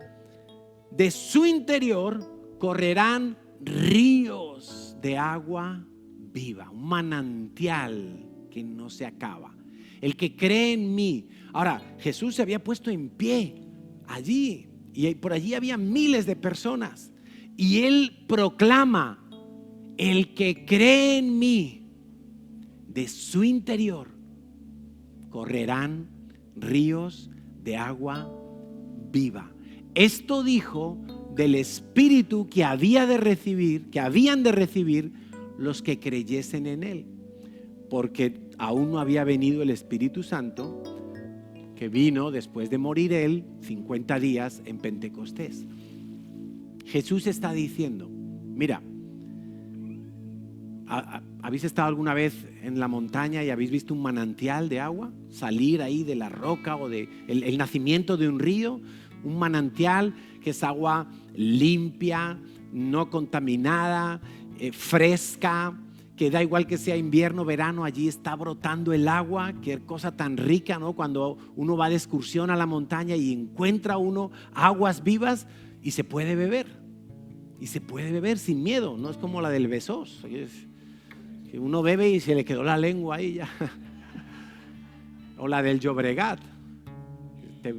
de su interior correrán ríos de agua viva, un manantial que no se acaba. El que cree en mí. Ahora, Jesús se había puesto en pie allí y por allí había miles de personas y él proclama: el que cree en mí, de su interior correrán ríos de agua viva. Esto dijo del Espíritu que habían de recibir los que creyesen en él, porque aún no había venido el Espíritu Santo, que vino después de morir él 50 días en Pentecostés. Jesús está diciendo: mira, ¿habéis estado alguna vez en la montaña y habéis visto un manantial de agua salir ahí de la roca o de el nacimiento de un río? Un manantial que es agua limpia, no contaminada, fresca, que da igual que sea invierno, verano, allí está brotando el agua. Qué cosa tan rica, ¿no? Cuando uno va de excursión a la montaña y encuentra uno aguas vivas y se puede beber. Y se puede beber sin miedo, no es como la del Besós, que uno bebe y se le quedó la lengua ahí ya. O la del Llobregat,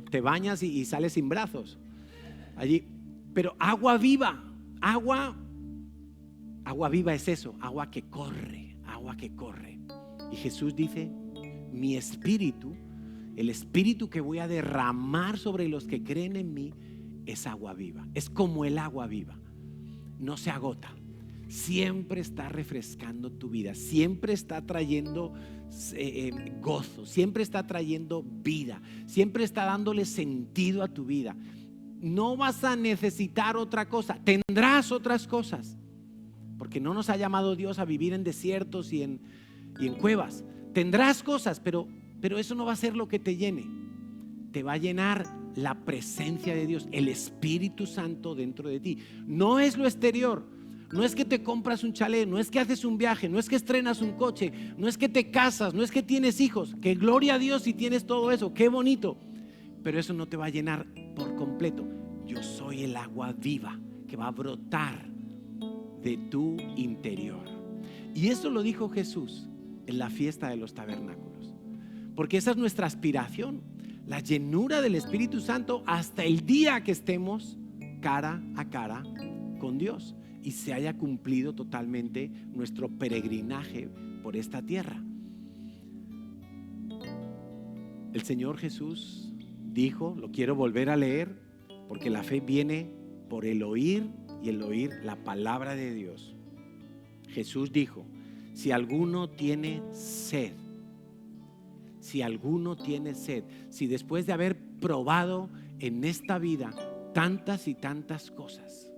te bañas y sales sin brazos allí. Pero agua viva, agua viva es eso, agua que corre. Y Jesús dice: mi espíritu, el espíritu que voy a derramar sobre los que creen en mí, es agua viva. Es como el agua viva, no se agota, siempre está refrescando tu vida, siempre está trayendo gozo, siempre está trayendo vida, siempre está dándole sentido a tu vida. No vas a necesitar otra cosa, tendrás otras cosas, porque no nos ha llamado Dios a vivir en desiertos y en cuevas. Tendrás cosas, pero eso no va a ser lo que te llene. Te va a llenar la presencia de Dios, el Espíritu Santo dentro de ti. No es lo exterior, no es que te compras un chalet, no es que haces un viaje, no es que estrenas un coche, no es que te casas, no es que tienes hijos. Que gloria a Dios si tienes todo eso, qué bonito. Pero eso no te va a llenar por completo. Yo soy el agua viva que va a brotar de tu interior. Y eso lo dijo Jesús en la fiesta de los tabernáculos, porque esa es nuestra aspiración, la llenura del Espíritu Santo hasta el día que estemos cara a cara con Dios y se haya cumplido totalmente nuestro peregrinaje por esta tierra. El Señor Jesús dijo, lo quiero volver a leer, porque la fe viene por el oír y el oír la palabra de Dios. Jesús dijo: si alguno tiene sed, si después de haber probado en esta vida tantas y tantas cosas,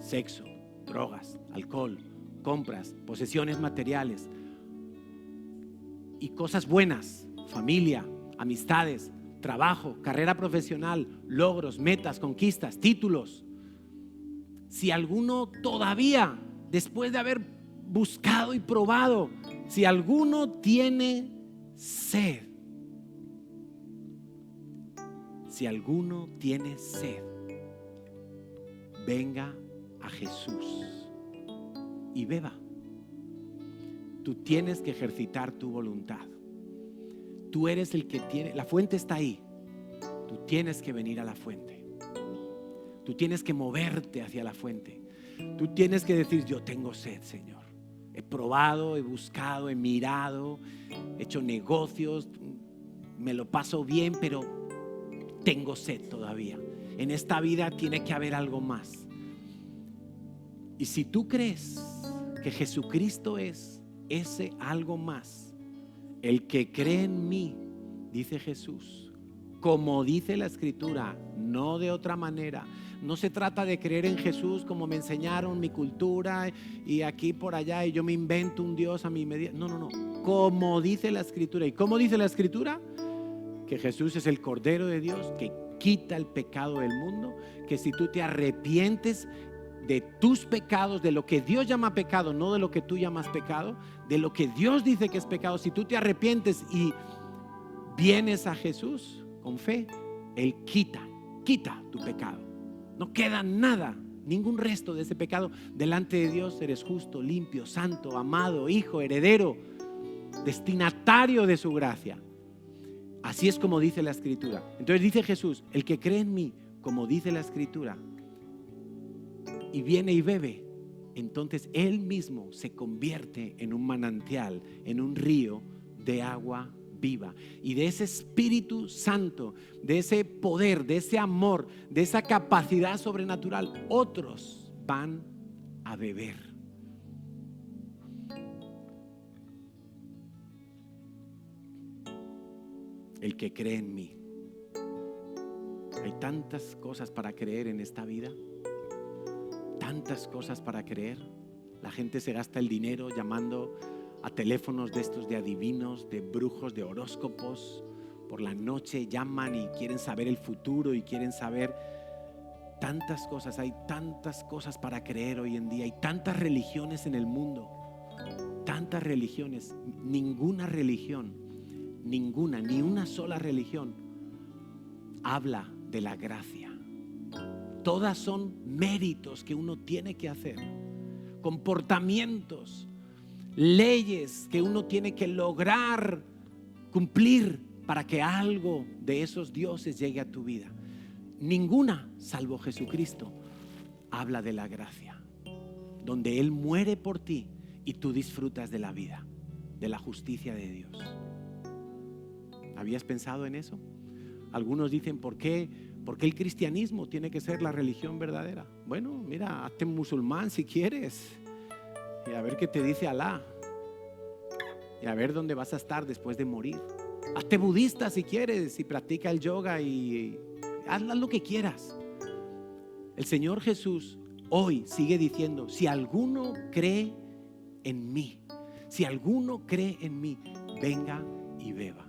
sexo, drogas, alcohol, compras, posesiones materiales y cosas buenas, familia, amistades, trabajo, carrera profesional, logros, metas, conquistas, títulos. Si alguno todavía, después de haber buscado y probado, si alguno tiene sed, venga a Jesús y beba. Tú tienes que ejercitar tu voluntad. Tú eres el que tiene, la fuente está ahí. Tú tienes que venir a la fuente. Tú tienes que moverte hacia la fuente. Tú tienes que decir: yo tengo sed, Señor. He probado, he buscado, he mirado, he hecho negocios, me lo paso bien, pero tengo sed todavía. En esta vida tiene que haber algo más. Y si tú crees que Jesucristo es ese algo más, el que cree en mí, dice Jesús, como dice la Escritura, no de otra manera. No se trata de creer en Jesús como me enseñaron mi cultura y aquí por allá y yo me invento un Dios a mi medida. No. Como dice la Escritura. ¿Y cómo dice la Escritura? Que Jesús es el Cordero de Dios que quita el pecado del mundo. Que si tú te arrepientes de tus pecados, de lo que Dios llama pecado, no de lo que tú llamas pecado, de lo que Dios dice que es pecado, si tú te arrepientes y vienes a Jesús con fe, Él quita quita tu pecado. No queda nada, ningún resto de ese pecado. Delante de Dios eres justo, limpio, santo, amado, hijo, heredero, destinatario de su gracia. Así es como dice la Escritura. Entonces dice Jesús, el que cree en mí, como dice la Escritura, y viene y bebe, entonces él mismo se convierte en un manantial, en un río de agua viva. Y de ese Espíritu Santo, de ese poder, de ese amor, de esa capacidad sobrenatural, otros van a beber. El que cree en mí. Hay tantas cosas para creer en esta vida, tantas cosas para creer. La gente se gasta el dinero llamando a teléfonos de estos de adivinos, de brujos, de horóscopos. Por la noche llaman y quieren saber el futuro y quieren saber tantas cosas. Hay tantas cosas para creer hoy en día. Hay tantas religiones en el mundo, tantas religiones. Ninguna religión, ninguna, ni una sola religión habla de la gracia. Todas son méritos que uno tiene que hacer, comportamientos, leyes que uno tiene que lograr cumplir para que algo de esos dioses llegue a tu vida. Ninguna, salvo Jesucristo, habla de la gracia, donde Él muere por ti y tú disfrutas de la vida, de la justicia de Dios. ¿Habías pensado en eso? Algunos dicen, ¿por qué el cristianismo tiene que ser la religión verdadera? Bueno, mira, hazte musulmán si quieres y a ver qué te dice Alá y a ver dónde vas a estar después de morir. Hazte budista si quieres y practica el yoga y haz lo que quieras. El Señor Jesús hoy sigue diciendo, si alguno cree en mí, si alguno cree en mí, venga y beba.